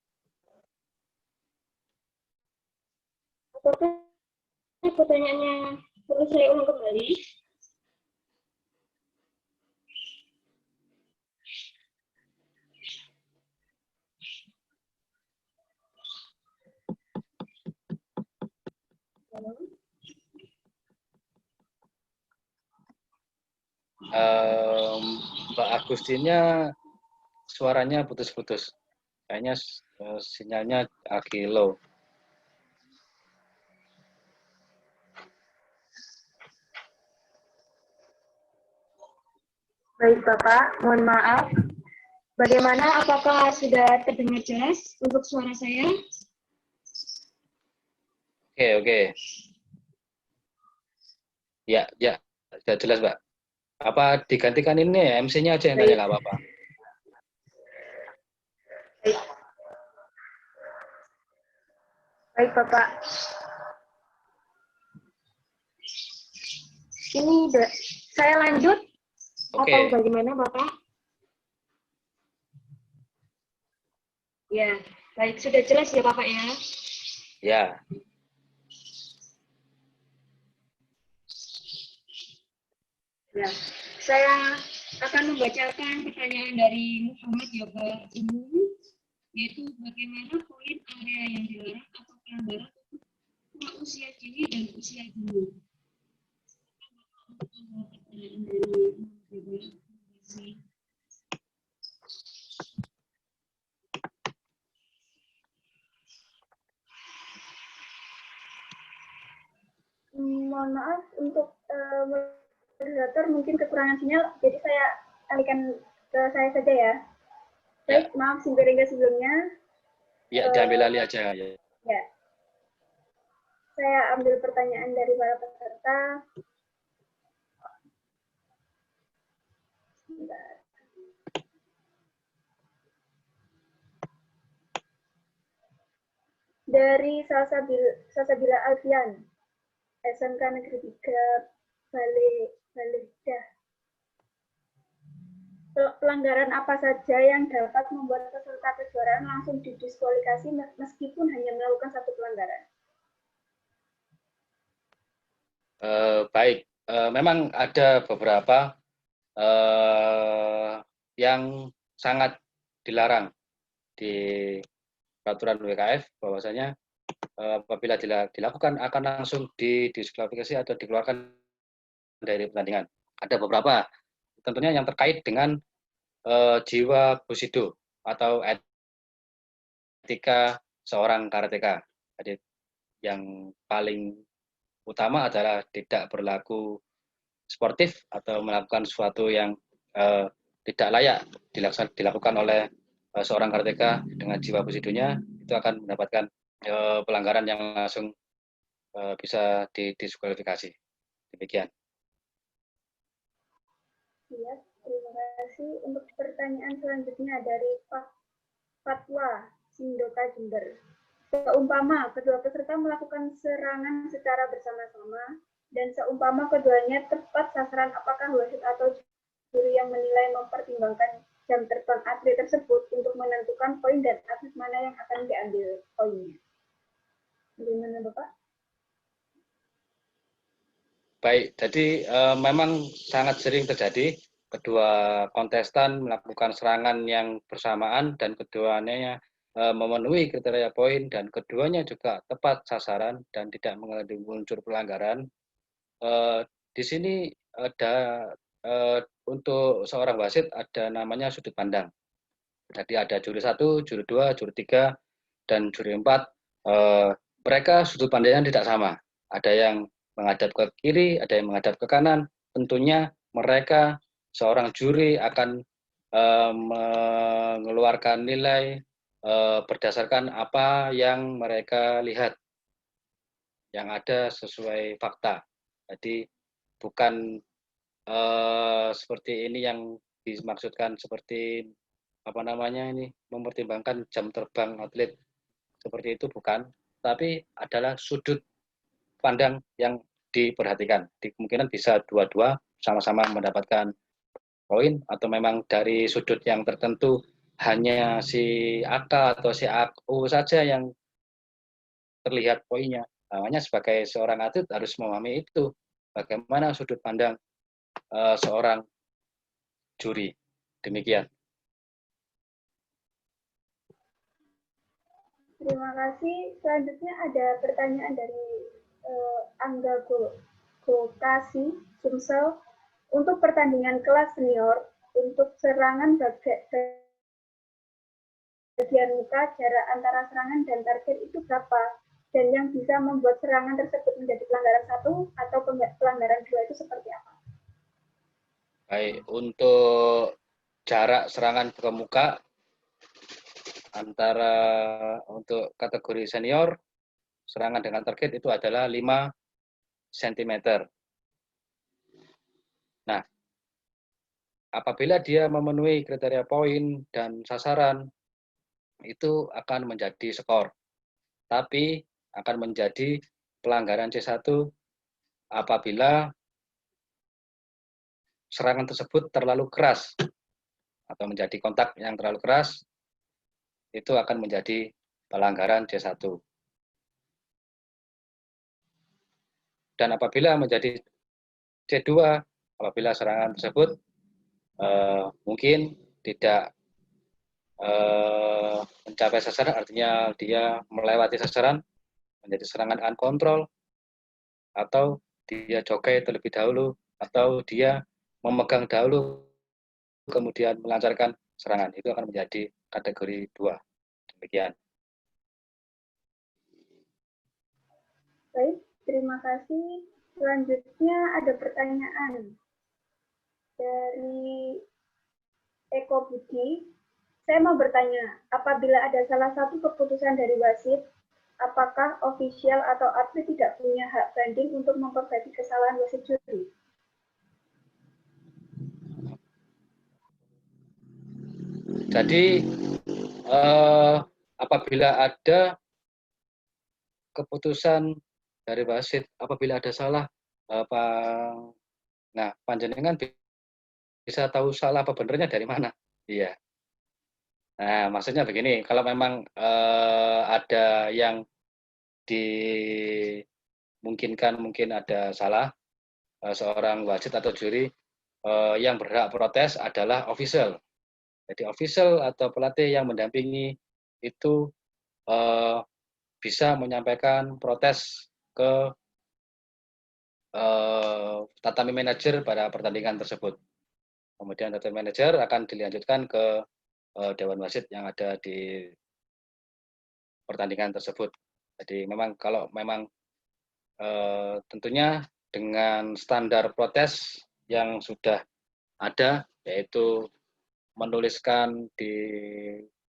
Apakah pertanyaannya perlu saya ulang kembali? Mbak Agustinnya suaranya putus-putus. Kayaknya sinyalnya lagi low. Baik Bapak, mohon maaf. Bagaimana, apakah sudah terdengar jelas untuk suara saya? Oke. Ya, sudah jelas, Mbak. Apa digantikan ini MC-nya aja yang tanya, nggak apa-apa. Baik. Baik Bapak. Ini saya lanjut atau bagaimana Bapak? Ya, baik, sudah jelas ya Bapak ya? Ya. Ya, saya akan membacakan pertanyaan dari Muhammad Yoga Umum, yaitu bagaimana poin area yang dilarang atau pelanggaran untuk usia dini dan usia dini. Pertanyaan dari Yoga. Mohon maaf untuk moderator mungkin kekurangan sinyal, jadi saya alihkan ke saya saja ya. Baik, maaf sebelumnya. Ya, diambil alih aja. Ya. Saya ambil pertanyaan dari para peserta. Dari Salsabila Alfian, SMK Negeri 3 Balegda. Pelanggaran apa saja yang dapat membuat peserta kejuaraan langsung didiskualifikasi meskipun hanya melakukan satu pelanggaran? Baik, memang ada beberapa yang sangat dilarang di peraturan WKF, bahwasanya apabila dilakukan akan langsung didiskualifikasi atau dikeluarkan dari pertandingan. Ada beberapa, tentunya yang terkait dengan jiwa busido atau etika seorang karateka. Jadi yang paling utama adalah tidak berlaku sportif atau melakukan sesuatu yang tidak layak dilakukan oleh seorang karateka dengan jiwa busidonya, itu akan mendapatkan pelanggaran yang langsung bisa didiskualifikasi. Demikian. Ya, terima kasih. Untuk pertanyaan selanjutnya dari Pak Fatwa Sindoka Jember. Seumpama kedua peserta melakukan serangan secara bersama-sama dan seumpama keduanya tepat sasaran, apakah wasit atau juri yang menilai mempertimbangkan jam terbang atlet tersebut untuk menentukan poin dan atlet mana yang akan diambil poinnya? Bagaimana Bapak? Baik, jadi memang sangat sering terjadi kedua kontestan melakukan serangan yang bersamaan dan keduanya memenuhi kriteria poin dan keduanya juga tepat sasaran dan tidak mengalami unsur pelanggaran. Di sini ada untuk seorang wasit ada namanya sudut pandang. Jadi ada juri 1, juri 2, juri 3, dan juri 4. Mereka sudut pandangnya tidak sama. Ada yang menghadap ke kiri, ada yang menghadap ke kanan. Tentunya mereka seorang juri akan mengeluarkan nilai berdasarkan apa yang mereka lihat, yang ada sesuai fakta. Jadi bukan seperti ini yang dimaksudkan seperti apa namanya ini, mempertimbangkan jam terbang atlet seperti itu, bukan, tapi adalah sudut pandang yang diperhatikan. Kemungkinan bisa dua-dua sama-sama mendapatkan poin, atau memang dari sudut yang tertentu hanya si AK atau si AU saja yang terlihat poinnya. Namanya sebagai seorang atlet harus memahami itu, bagaimana sudut pandang seorang juri. Demikian. Terima kasih. Selanjutnya ada pertanyaan dari Angga Gokasi Sumsel. Untuk pertandingan kelas senior, untuk serangan bagian muka, jarak antara serangan dan target itu berapa? Dan yang bisa membuat serangan tersebut menjadi pelanggaran 1 atau pelanggaran 2 itu seperti apa? Baik, untuk jarak serangan ke muka antara untuk kategori senior, serangan dengan target itu adalah 5 cm. Nah, apabila dia memenuhi kriteria poin dan sasaran, itu akan menjadi skor. Tapi akan menjadi pelanggaran C1 apabila serangan tersebut terlalu keras atau menjadi kontak yang terlalu keras, itu akan menjadi pelanggaran C1. Dan apabila menjadi C2, apabila serangan tersebut mungkin tidak mencapai sasaran, artinya dia melewati sasaran, menjadi serangan uncontrol, atau dia joget terlebih dahulu, atau dia memegang dahulu kemudian melancarkan serangan, itu akan menjadi kategori 2. Demikian. Baik, terima kasih. Selanjutnya ada pertanyaan dari Eko Budi. Saya mau bertanya, apabila ada salah satu keputusan dari wasit, apakah ofisial atau atlet tidak punya hak banding untuk memperbaiki kesalahan wasit juri? Jadi apabila ada keputusan dari wasit, apabila ada salah, nah panjenengan bisa tahu salah apa benernya dari mana? Iya. Nah, maksudnya begini, kalau memang ada yang dimungkinkan mungkin ada salah, seorang wasit atau juri yang berhak protes adalah official. Jadi official atau pelatih yang mendampingi itu bisa menyampaikan protes ke tatami manajer pada pertandingan tersebut. Kemudian tatami manajer akan dilanjutkan ke dewan wasit yang ada di pertandingan tersebut. Jadi memang kalau memang tentunya dengan standar protes yang sudah ada, yaitu menuliskan di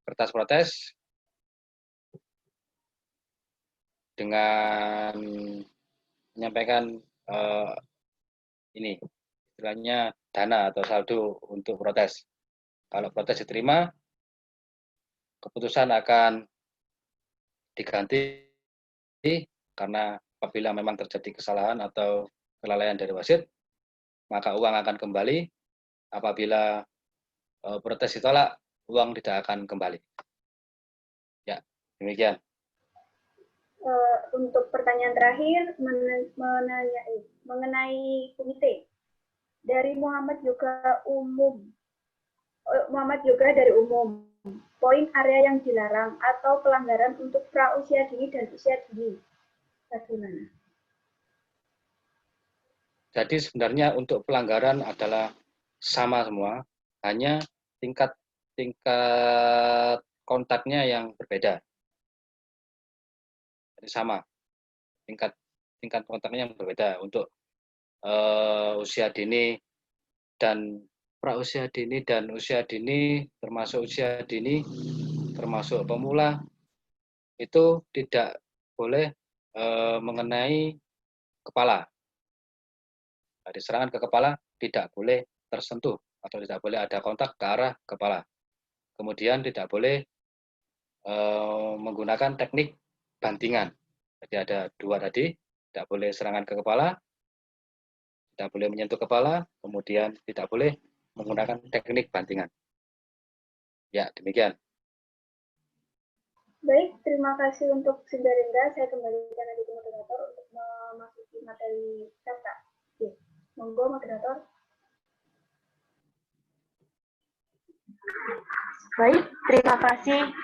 kertas protes dengan menyampaikan ini istilahnya dana atau saldo untuk protes. Kalau protes diterima, keputusan akan diganti karena apabila memang terjadi kesalahan atau kelalaian dari wasit, maka uang akan kembali. Apabila protes ditolak, uang tidak akan kembali. Ya, demikian. Untuk pertanyaan terakhir mengenai komite dari Muhammad Yoga dari umum, poin area yang dilarang atau pelanggaran untuk pra usia dini dan usia dini, bagaimana? Jadi sebenarnya untuk pelanggaran adalah sama semua, hanya tingkat kontaknya yang berbeda. Jadi sama, tingkat kontaknya yang berbeda untuk usia dini dan pra usia dini dan usia dini, termasuk usia dini, termasuk pemula, itu tidak boleh mengenai kepala. Jadi serangan ke kepala tidak boleh tersentuh atau tidak boleh ada kontak ke arah kepala. Kemudian tidak boleh menggunakan teknik bantingan. Jadi ada dua tadi, tidak boleh serangan ke kepala, tidak boleh menyentuh kepala, kemudian tidak boleh menggunakan teknik bantingan. Ya, demikian. Baik, terima kasih untuk Sindarinda. Saya kembalikan lagi ke moderator untuk memasuki materi kata. Monggo, moderator. Baik, terima kasih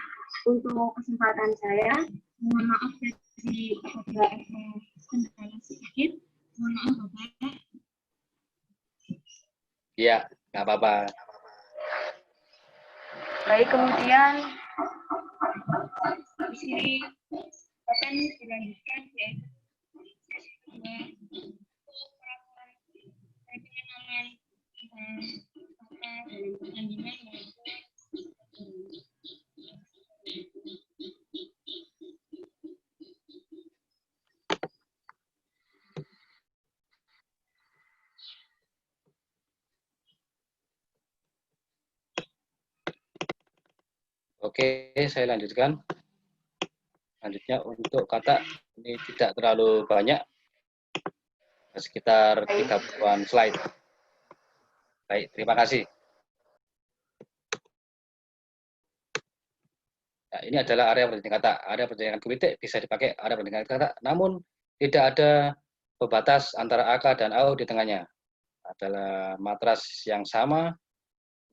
untuk kesempatan saya. Mohon maaf dari apabila ada kendala sedikit. Mohon maaf, Bapak. Iya, nggak apa-apa. Baik, kemudian di sini akan dilanjutkan yaitu pengenalan kata dalam pertandingan yaitu Oke, saya lanjutkan. Selanjutnya untuk kata ini tidak terlalu banyak, sekitar 30-an slide. Baik, terima kasih. Nah, ini adalah area pertandingan kata. Area pertandingan kubitik bisa dipakai area pertandingan kata, namun tidak ada pembatas antara AK dan AU di tengahnya. Adalah matras yang sama,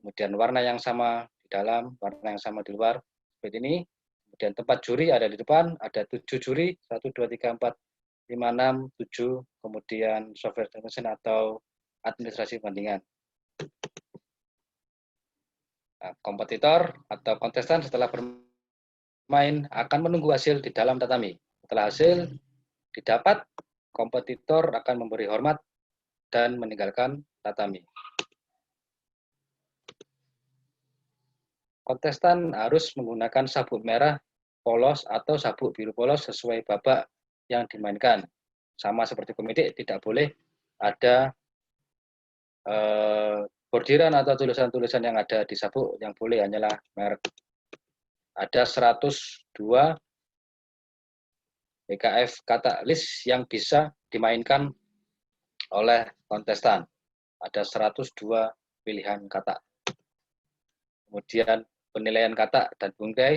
kemudian warna yang sama di dalam, warna yang sama di luar, seperti ini. Kemudian tempat juri ada di depan, ada 7 juri, 1, 2, 3, 4, 5, 6, 7, kemudian software technician atau administrasi pertandingan. Nah, kompetitor atau kontestan setelah bermain akan menunggu hasil di dalam tatami. Setelah hasil didapat, kompetitor akan memberi hormat dan meninggalkan tatami. Kontestan harus menggunakan sabuk merah polos atau sabuk biru polos sesuai babak yang dimainkan. Sama seperti komitik, tidak boleh ada bordiran atau tulisan-tulisan yang ada di sabuk, yang boleh hanyalah merek. Ada 102 BKF kata list yang bisa dimainkan oleh kontestan. Ada 102 pilihan kata. Kemudian penilaian kata dan bungkai,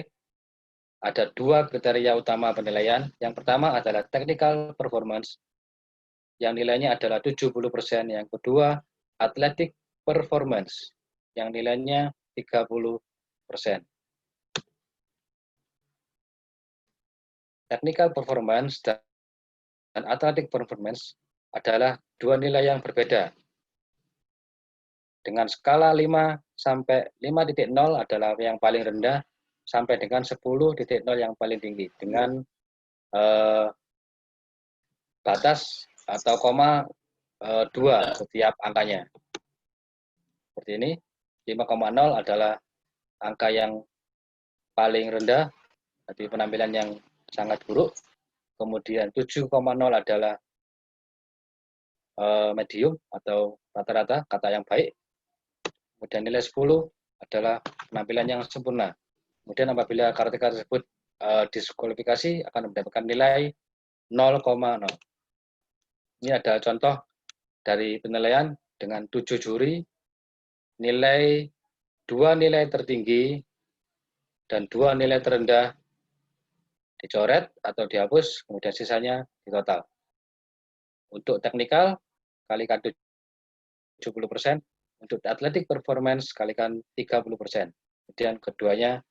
ada 2 kriteria utama penilaian. Yang pertama adalah technical performance, yang nilainya adalah 70%. Yang kedua, athletic performance, yang nilainya 30%. Technical performance dan athletic performance adalah 2 nilai yang berbeda. Dengan skala 5 sampai 5.0 adalah yang paling rendah, sampai dengan 10.0 yang paling tinggi, dengan batas atau koma 2 setiap angkanya. Seperti ini, 5,0 adalah angka yang paling rendah, jadi penampilan yang sangat buruk. Kemudian 7,0 adalah medium atau rata-rata, kata yang baik. Kemudian nilai 10 adalah penampilan yang sempurna. Kemudian apabila karakter tersebut diskualifikasi akan mendapatkan nilai 0,0. Ini ada contoh dari penilaian dengan 7 juri, nilai 2 nilai tertinggi dan 2 nilai terendah dicoret atau dihapus, kemudian sisanya ditotal. Untuk teknikal kalikan 70%, untuk athletic performance kalikan 30%. Kemudian keduanya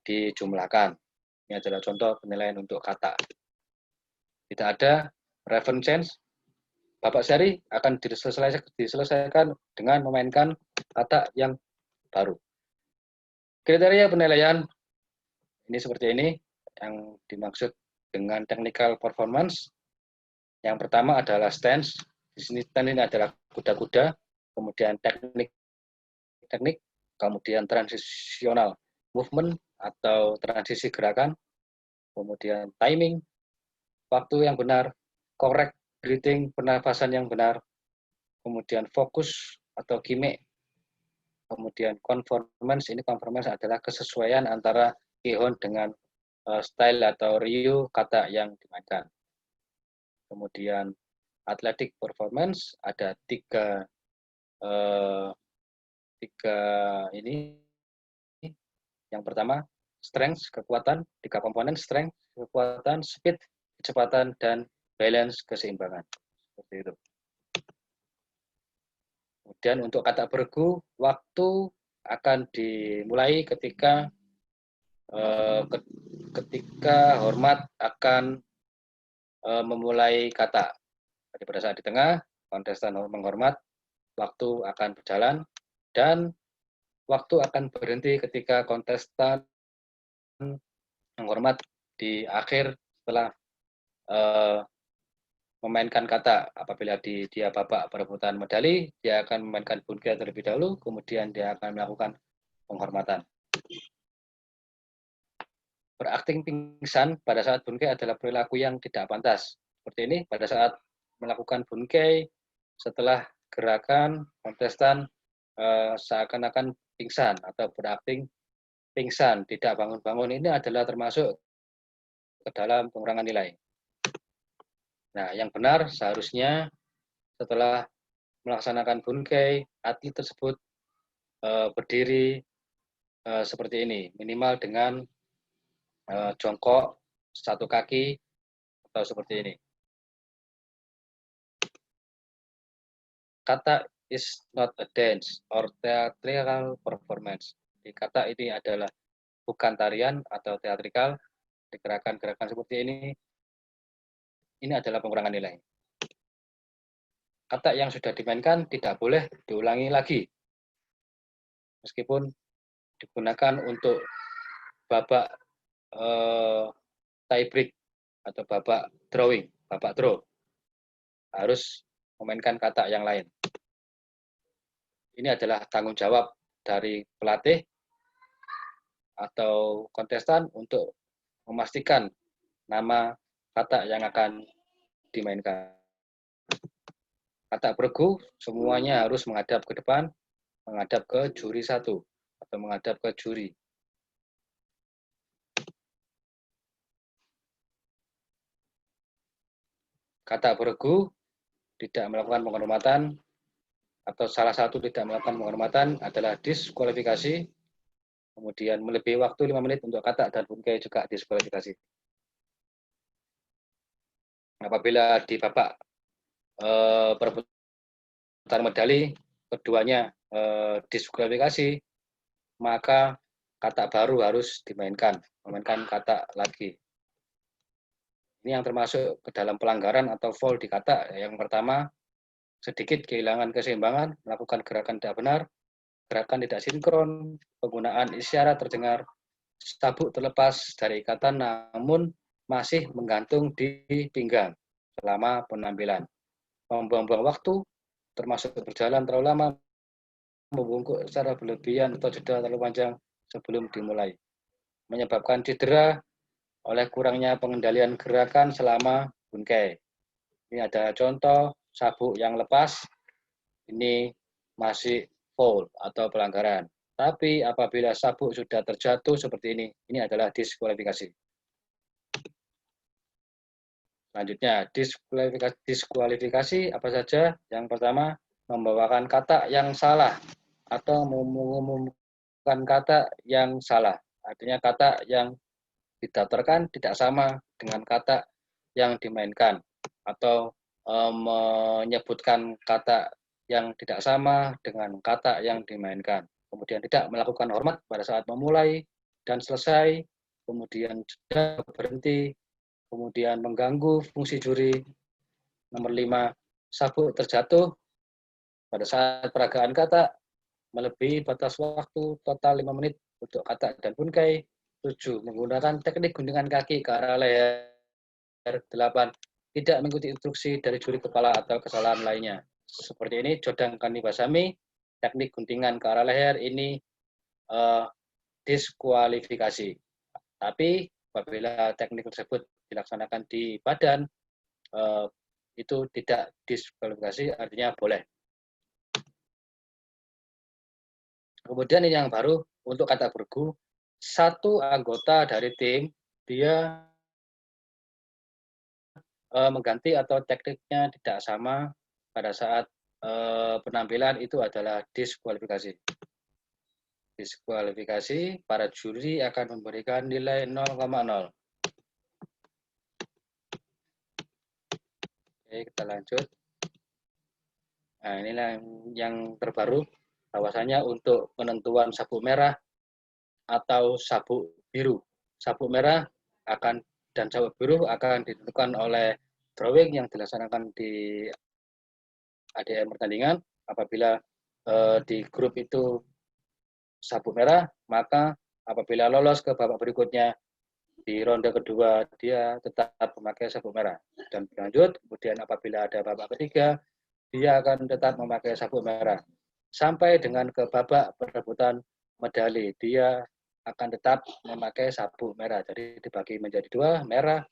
dijumlahkan. Ini adalah contoh penilaian untuk kata. Tidak ada reference. Bapak seri akan diselesaikan dengan memainkan kata yang baru. Kriteria penilaian ini seperti ini yang dimaksud dengan technical performance. Yang pertama adalah stance. Di sini stance ini adalah kuda-kuda, kemudian teknik, kemudian transitional movement atau transisi gerakan, kemudian timing, waktu yang benar, correct breathing, pernafasan yang benar, kemudian fokus atau gimmick, kemudian conformance. Ini conformance adalah kesesuaian antara kihon dengan style atau ryu kata yang dimainkan. Kemudian athletic performance ada tiga ini. Yang pertama strength, kekuatan, 3 komponen: strength, kekuatan, speed, kecepatan, dan balance, keseimbangan. Seperti itu. Kemudian untuk kata bergu, waktu akan dimulai ketika hormat akan memulai kata. Jadi pada saat di tengah, kontestan menghormat, waktu akan berjalan, dan waktu akan berhenti ketika kontestan menghormat di akhir setelah memainkan kata. Apabila dia babak perebutan medali, dia akan memainkan bunkai terlebih dahulu, kemudian dia akan melakukan penghormatan. Berakting pingsan pada saat bunkai adalah perilaku yang tidak pantas. Seperti ini, pada saat melakukan bunkai, setelah gerakan, kontestan seakan-akan pingsan atau berakting pingsan, tidak bangun-bangun, ini adalah termasuk ke dalam pengurangan nilai. Nah, yang benar seharusnya setelah melaksanakan bunkai, atlet tersebut berdiri seperti ini, minimal dengan jongkok satu kaki atau seperti ini. Kata is not a dance or theatrical performance. Di kata ini adalah bukan tarian atau teatrikal. Di gerakan-gerakan seperti ini adalah pengurangan nilai. Kata yang sudah dimainkan tidak boleh diulangi lagi, meskipun digunakan untuk babak tie break atau babak drawing, babak draw, harus memainkan kata yang lain. Ini adalah tanggung jawab dari pelatih atau kontestan untuk memastikan nama kata yang akan dimainkan. Kata bergu semuanya harus menghadap ke depan, menghadap ke juri satu atau menghadap ke juri. Kata bergu tidak melakukan penghormatan atau salah satu tidak melakukan penghormatan adalah diskualifikasi. Kemudian melebihi waktu 5 menit untuk kata dan bunkai juga diskualifikasi. Apabila di babak perebutan medali keduanya diskualifikasi, maka kata baru harus dimainkan, memainkan kata lagi. Ini yang termasuk ke dalam pelanggaran atau foul di kata. Yang pertama, sedikit kehilangan keseimbangan, melakukan gerakan tidak benar, gerakan tidak sinkron, penggunaan isyarat terdengar, sabuk terlepas dari ikatan namun masih menggantung di pinggang selama penampilan, membuang-buang waktu, termasuk berjalan terlalu lama, membungkuk secara berlebihan atau jeda terlalu panjang sebelum dimulai, menyebabkan cedera oleh kurangnya pengendalian gerakan selama bunkai. Ini ada contoh sabuk yang lepas, ini masih foul atau pelanggaran. Tapi apabila sabuk sudah terjatuh seperti ini adalah diskualifikasi. Selanjutnya, diskualifikasi apa saja? Yang pertama, membawakan kata yang salah atau mengumumkan kata yang salah. Artinya kata yang didaftarkan tidak sama dengan kata yang dimainkan, atau menyebutkan kata yang tidak sama dengan kata yang dimainkan. Kemudian tidak melakukan hormat pada saat memulai dan selesai, kemudian jeda, berhenti, kemudian mengganggu fungsi juri. Nomor 5, sabuk terjatuh pada saat peragaan kata, melebihi batas waktu total 5 menit untuk kata dan bunkai. 7, menggunakan teknik guntingan kaki ke arah leher. 8, tidak mengikuti instruksi dari juri kepala atau kesalahan lainnya. Seperti ini, Jodang Kanibasami, teknik guntingan ke arah leher ini diskualifikasi. Tapi apabila teknik tersebut dilaksanakan di badan, itu tidak diskualifikasi, artinya boleh. Kemudian ini yang baru untuk kata bergu, satu anggota dari tim dia mengganti atau tekniknya tidak sama pada saat penampilan, itu adalah diskualifikasi. Diskualifikasi, para juri akan memberikan nilai 0,0. Oke, kita lanjut. Nah, inilah yang terbaru, bahwasanya untuk penentuan sabuk merah atau sabuk biru. Sabuk merah akan dan sabuk biru akan ditentukan oleh drawing yang dilaksanakan di ADM pertandingan. Apabila di grup itu sabuk merah, maka apabila lolos ke babak berikutnya di ronde kedua dia tetap memakai sabuk merah dan berlanjut. Kemudian apabila ada babak ketiga, dia akan tetap memakai sabuk merah sampai dengan ke babak perebutan medali, dia akan tetap memakai sabuk merah. Jadi dibagi menjadi dua, merah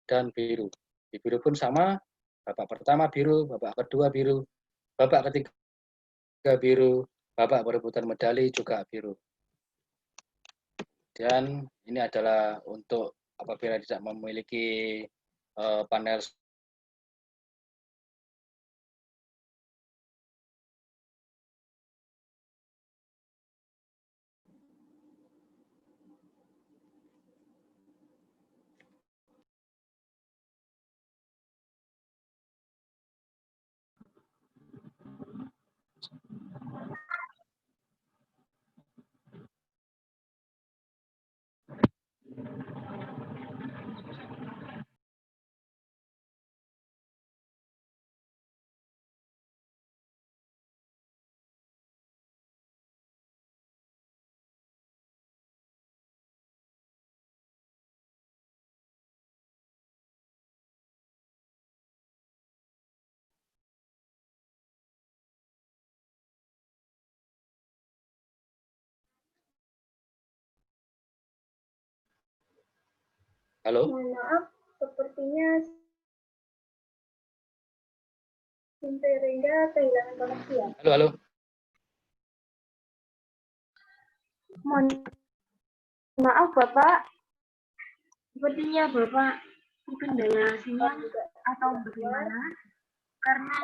dan biru. Di biru pun sama, babak pertama biru, babak kedua biru, babak ketiga biru, babak perebutan medali juga biru. Dan ini adalah untuk apabila tidak memiliki panel. Halo? Mohon maaf, sepertinya Rengga kehilangan koneksi ya. Halo. Mohon maaf Bapak, sepertinya Bapak terkendala sinyal atau bagaimana? Karena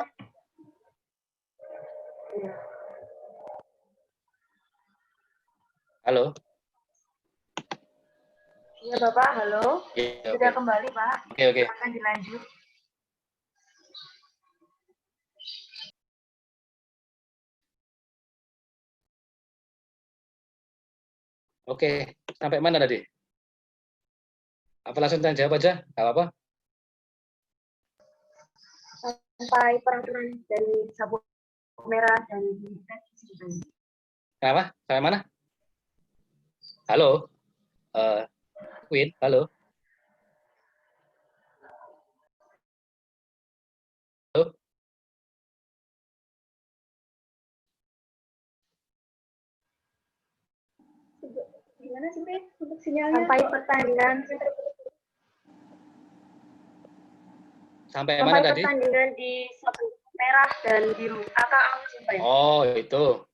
Halo. Iya Bapak, halo. Ya, Sudah oke. kembali Pak. Oke. Akan dilanjut. Oke, sampai mana tadi? Apa langsung tanya jawab aja? Gak apa-apa? Sampai peraturan dari sabuk merah dan biru. Kenapa? Sampai mana? Halo? Queen, halo? Halo? Gimana sih, Pit, untuk sinyalnya? Sampai pertandingan Sampai mana tadi? pertandingan di sabuk merah dan biru. Kakak sampai. Oh, itu.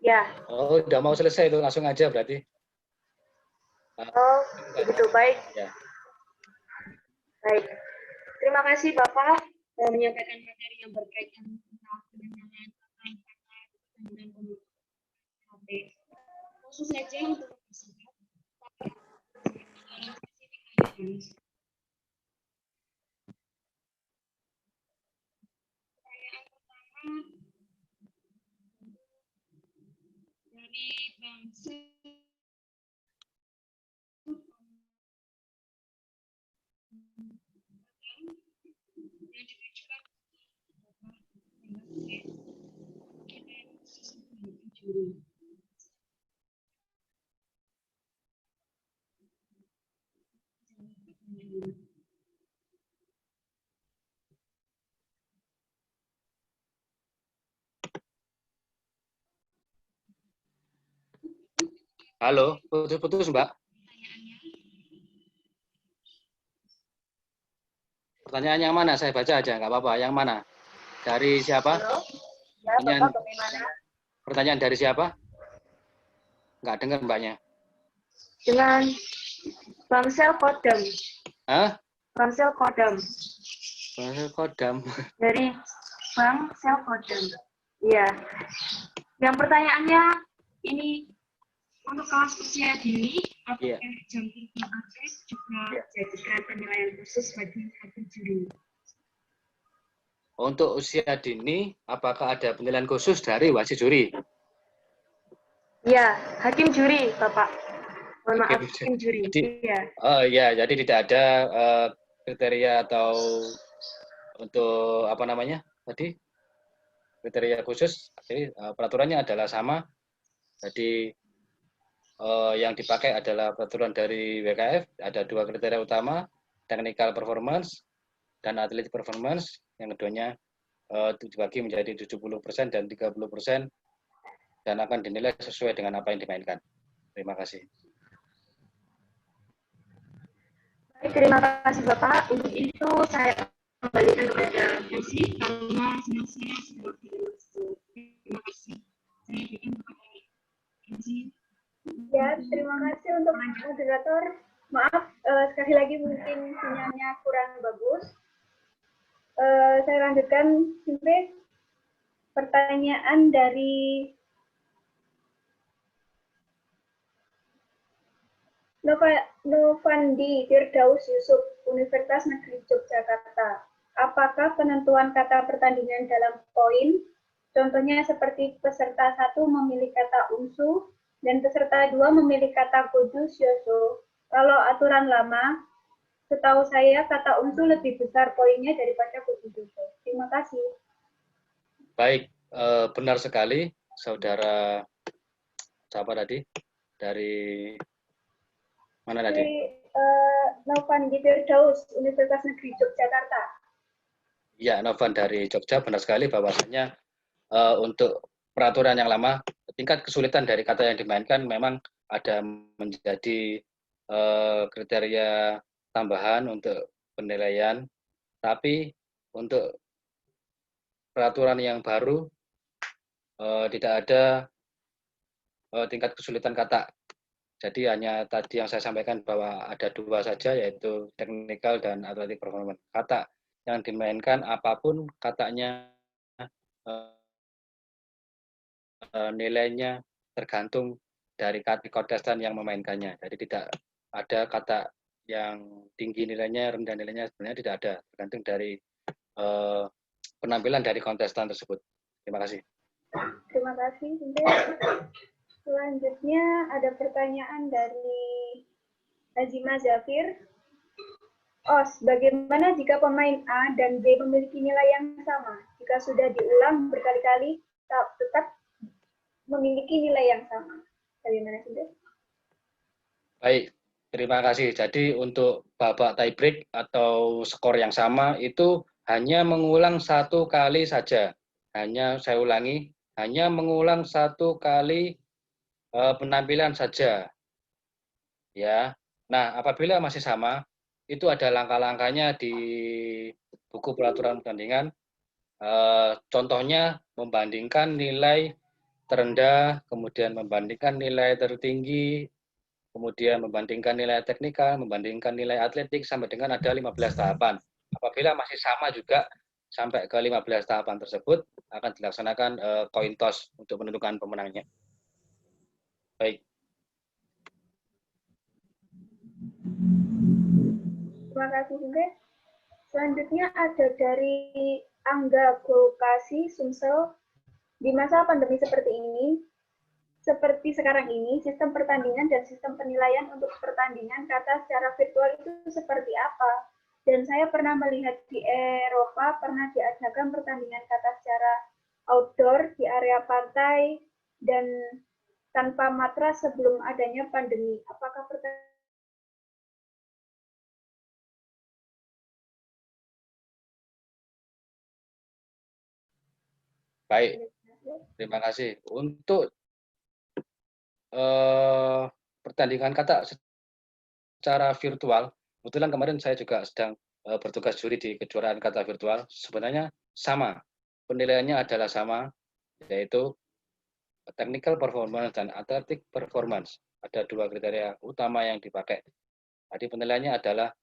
Ya. Oh, udah mau selesai itu, langsung aja berarti. Oh, begitu baik. Ya. Baik. Terima kasih Bapak menyampaikan materi yang berkaitan tentang penanganan khusus saja untuk pertanyaan pertama dari bangsa yang ditujukan Halo, putus-putus Mbak. Pertanyaan yang mana? Saya baca aja, nggak apa-apa. Yang mana? Dari siapa? Halo? Ya, Bapak bagaimana? Pertanyaan dari siapa? Nggak dengar mbaknya. Dengan Bangsel Kodam. Hah? Bangsel Kodam. Bangsel Kodam. Dari Bangsel Kodam. Iya. Yang pertanyaannya ini untuk kelas usia dini, apakah jam terbang akses juga dijadikan penilaian khusus bagi hakim juri? Untuk usia dini, apakah ada penilaian khusus dari wasit juri? Ya, hakim juri, Bapak. Mohon maaf, Hakim hakim juri. Iya. Oh iya, jadi tidak ada kriteria atau untuk apa namanya tadi kriteria khusus. Jadi peraturannya adalah sama. Jadi yang dipakai adalah peraturan dari WKF. Ada dua kriteria utama, technical performance dan athletic performance. Yang keduanya dibagi menjadi 70% dan 30% dan akan dinilai sesuai dengan apa yang dimainkan. Terima kasih. Baik, terima kasih Bapak. Untuk itu saya kembalikan kepada Desi karena saya sudah tidak. Terima kasih. Saya berikan kepada Desi. Ya, terima kasih untuk moderator. Maaf, sekali lagi mungkin sinyalnya kurang bagus. Saya lanjutkan, Simpe. Pertanyaan dari Novandi Firdaus Yusuf, Universitas Negeri Yogyakarta. Apakah penentuan kata pertandingan dalam poin, contohnya seperti peserta 1 memilih kata unsu, dan peserta 2 memilih kata kudus yoso. Kalau aturan lama, setahu saya kata unsu lebih besar poinnya daripada kudus yoso. Terima kasih. Baik, benar sekali, saudara siapa tadi? Dari mana tadi? Novandi Firdaus, Universitas Negeri Yogyakarta. Ya, Novan dari Jogja, benar sekali bahwasanya untuk peraturan yang lama, tingkat kesulitan dari kata yang dimainkan memang ada menjadi kriteria tambahan untuk penilaian, tapi untuk peraturan yang baru tidak ada tingkat kesulitan kata. Jadi hanya tadi yang saya sampaikan bahwa ada dua saja, yaitu technical dan athletic performance. Kata yang dimainkan apapun katanya, nilainya tergantung dari kontestan yang memainkannya. Jadi tidak ada kata yang tinggi nilainya, rendah nilainya, sebenarnya tidak ada. Tergantung dari penampilan dari kontestan tersebut. Terima kasih. Terima kasih, Bunda. Selanjutnya ada pertanyaan dari Azima Zafir. Os, bagaimana jika pemain A dan B memiliki nilai yang sama? Jika sudah diulang berkali-kali, tetap memiliki nilai yang sama. Bagaimana, Bunda? Baik, terima kasih. Jadi untuk babak tiebreak atau skor yang sama itu hanya mengulang satu kali saja. Hanya saya ulangi, hanya mengulang satu kali penampilan saja. Ya. Nah, apabila masih sama, itu ada langkah-langkahnya di buku peraturan pertandingan. Contohnya membandingkan nilai terendah, kemudian membandingkan nilai tertinggi, kemudian membandingkan nilai teknikal, membandingkan nilai atletik sampai dengan ada 15 tahapan. Apabila masih sama juga sampai ke 15 tahapan tersebut akan dilaksanakan coin toss untuk menentukan pemenangnya. Baik. Terima kasih juga. Selanjutnya ada dari Angga Gokasi Sumsel. Di masa pandemi seperti ini, seperti sekarang ini, sistem pertandingan dan sistem penilaian untuk pertandingan kata secara virtual itu seperti apa? Dan saya pernah melihat di Eropa pernah diadakan pertandingan kata secara outdoor di area pantai dan tanpa matras sebelum adanya pandemi. Apakah pertandingan Baik, terima kasih. Untuk pertandingan kata secara virtual, kebetulan kemarin saya juga sedang bertugas juri di kejuaraan kata virtual. Sebenarnya sama, penilaiannya adalah sama, yaitu technical performance dan athletic performance. Ada dua kriteria utama yang dipakai. Tadi penilaiannya adalah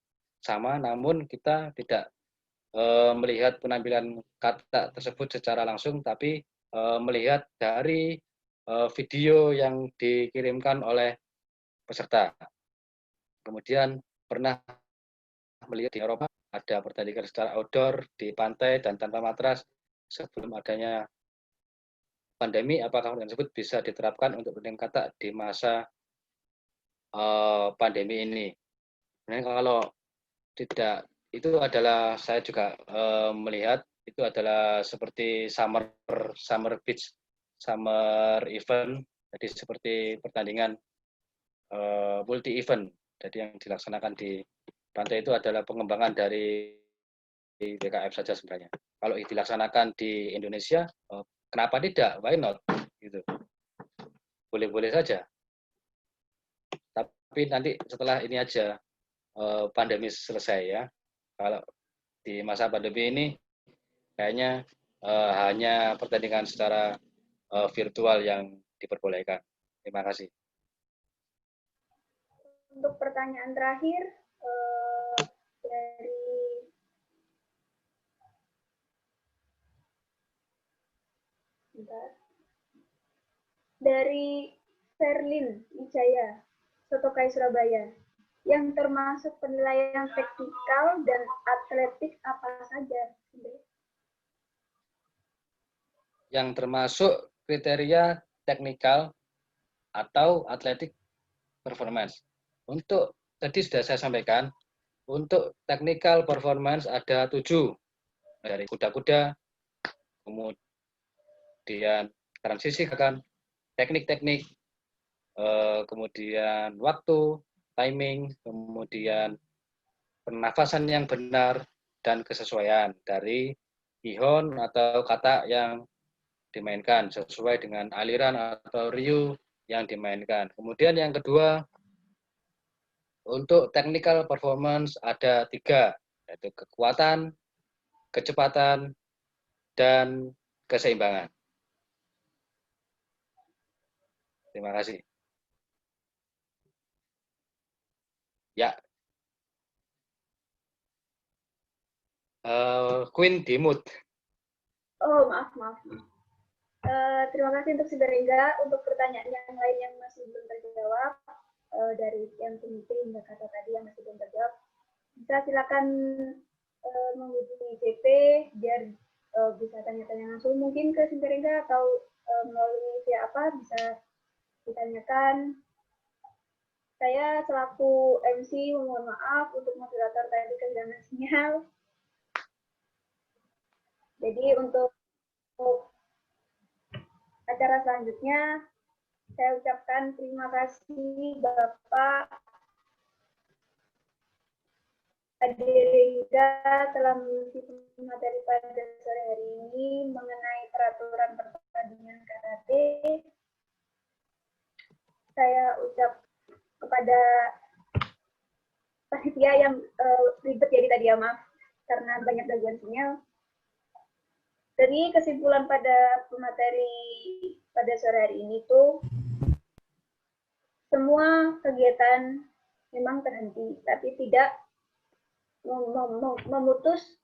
sama, namun kita tidak melihat penampilan kata tersebut secara langsung, tapi melihat dari video yang dikirimkan oleh peserta. Kemudian pernah melihat di Eropa ada pertandingan secara outdoor di pantai dan tanpa matras sebelum adanya pandemi. Apakah hal tersebut bisa diterapkan untuk pendidikan kata di masa pandemi ini? Nah, kalau tidak, itu adalah saya juga melihat itu adalah seperti summer beach, summer event, jadi seperti pertandingan multi event. Jadi yang dilaksanakan di pantai itu adalah pengembangan dari BKF saja sebenarnya. Kalau dilaksanakan di Indonesia, kenapa tidak? Why not? Gitu. Boleh-boleh saja. Tapi nanti setelah ini aja pandemi selesai ya. Kalau di masa pandemi ini kayaknya hanya pertandingan secara virtual yang diperbolehkan. Terima kasih. Untuk pertanyaan terakhir dari Verlin Wijaya, Sotokai Surabaya, yang termasuk penilaian teknikal dan atletik apa saja? Yang termasuk kriteria teknikal atau atletik performance. Untuk tadi sudah saya sampaikan, untuk technical performance ada 7, dari kuda-kuda, kemudian transisi gerakan, teknik-teknik, kemudian waktu, timing, kemudian pernafasan yang benar, dan kesesuaian dari ihon atau kata yang dimainkan sesuai dengan aliran atau ryu yang dimainkan. Kemudian yang kedua, untuk technical performance ada 3, yaitu kekuatan, kecepatan, dan keseimbangan. Terima kasih. Ya, Queen di mute. Oh, maaf. Terima kasih untuk Siberengga. Untuk pertanyaan yang lain yang masih belum terjawab, dari yang penting hingga kata tadi yang masih belum terjawab, bisa silakan menghubungi JP biar bisa tanya-tanya langsung mungkin ke Siberengga atau melalui via apa bisa ditanyakan. Saya selaku MC mohon maaf untuk moderator tadi kehilangan sinyal. Jadi untuk acara selanjutnya saya ucapkan terima kasih Bapak Adirengga telah mengisi materi pada sore hari ini mengenai peraturan pertandingan karate. Saya ucap kepada panitia yang ribet jadi tadi ya, maaf karena banyak gangguan sinyal. Jadi kesimpulan pada pemateri pada sore hari ini tuh semua kegiatan memang terhenti, tapi tidak memutus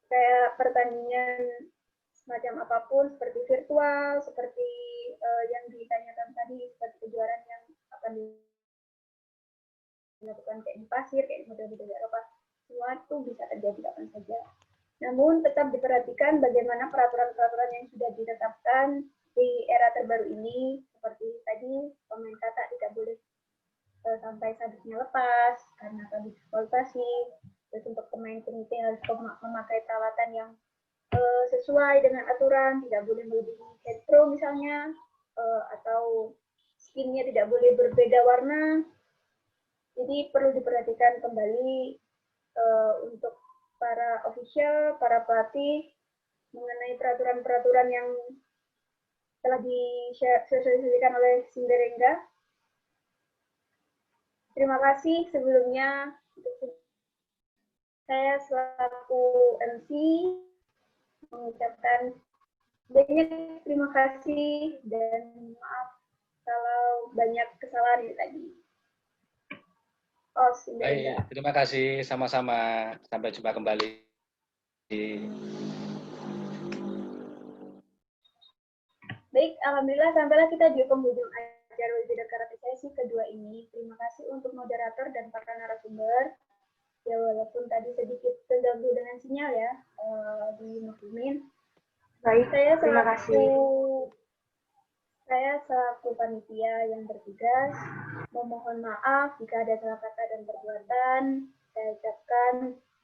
kayak pertandingan semacam apapun seperti virtual, seperti yang ditanyakan tadi, seperti kejuaraan yang akan dilakukan kayak di pasir, kayak model-model Eropa, semua itu bisa terjadi kapan saja. Namun tetap diperhatikan bagaimana peraturan-peraturan yang sudah ditetapkan di era terbaru ini, seperti tadi pemain kata tidak boleh sampai sabuknya lepas karena akan dieksploitasi. Terus untuk pemain komite harus memakai peralatan yang sesuai dengan aturan, tidak boleh melebihi head throw misalnya, atau skinnya tidak boleh berbeda warna. Jadi perlu diperhatikan kembali untuk para official, para pelatih mengenai peraturan-peraturan yang telah disosialisasikan oleh Siberengga. Terima kasih sebelumnya. Saya selaku MC mengucapkan Banyak terima kasih dan maaf kalau banyak kesalahan tadi. Oh, Baik, terima kasih sama-sama. Sampai jumpa kembali. Baik, alhamdulillah sampailah kita di penghujung acara Webinар Karate sesi kedua ini. Terima kasih untuk moderator dan para narasumber. Ya walaupun tadi sedikit terganggu dengan sinyal ya, dimaklumin. Baik, terima kasih. Saya selaku panitia yang bertugas memohon maaf jika ada salah kata dan perbuatan. Saya ucapkan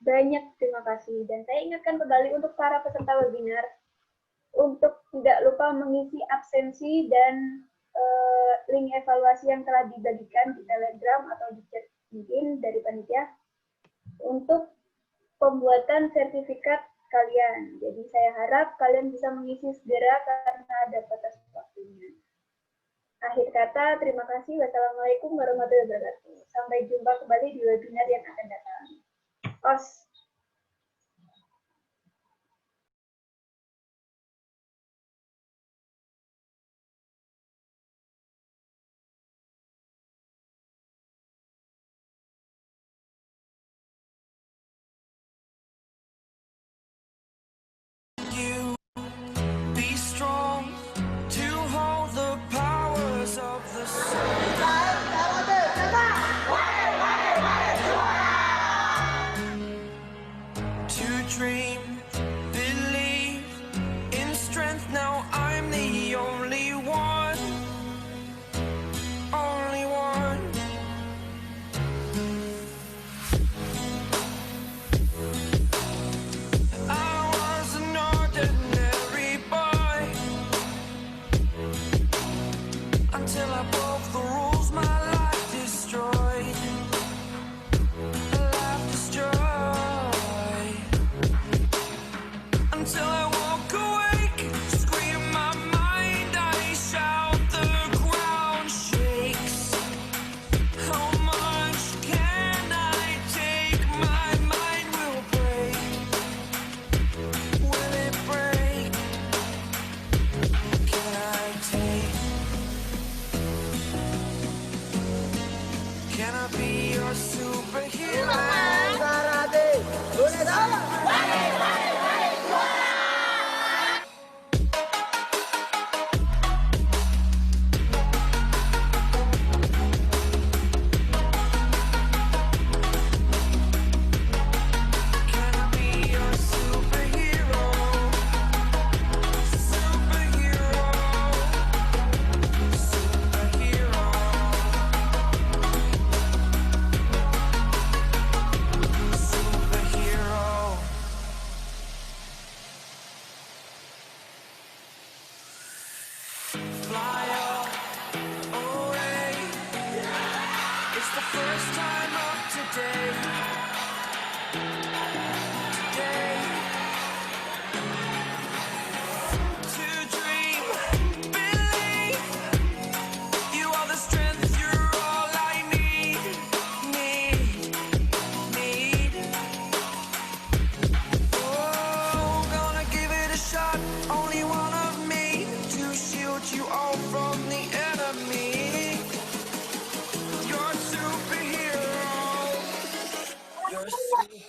banyak terima kasih dan saya ingatkan kembali untuk para peserta webinar untuk tidak lupa mengisi absensi dan link evaluasi yang telah dibagikan di Telegram atau di chat mungkin dari panitia untuk pembuatan sertifikat kalian. Jadi saya harap kalian bisa mengisi segera karena ada batas waktunya. Akhir kata, terima kasih. Wassalamualaikum warahmatullahi wabarakatuh. Sampai jumpa kembali di webinar yang akan datang. Os.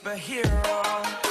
Superhero.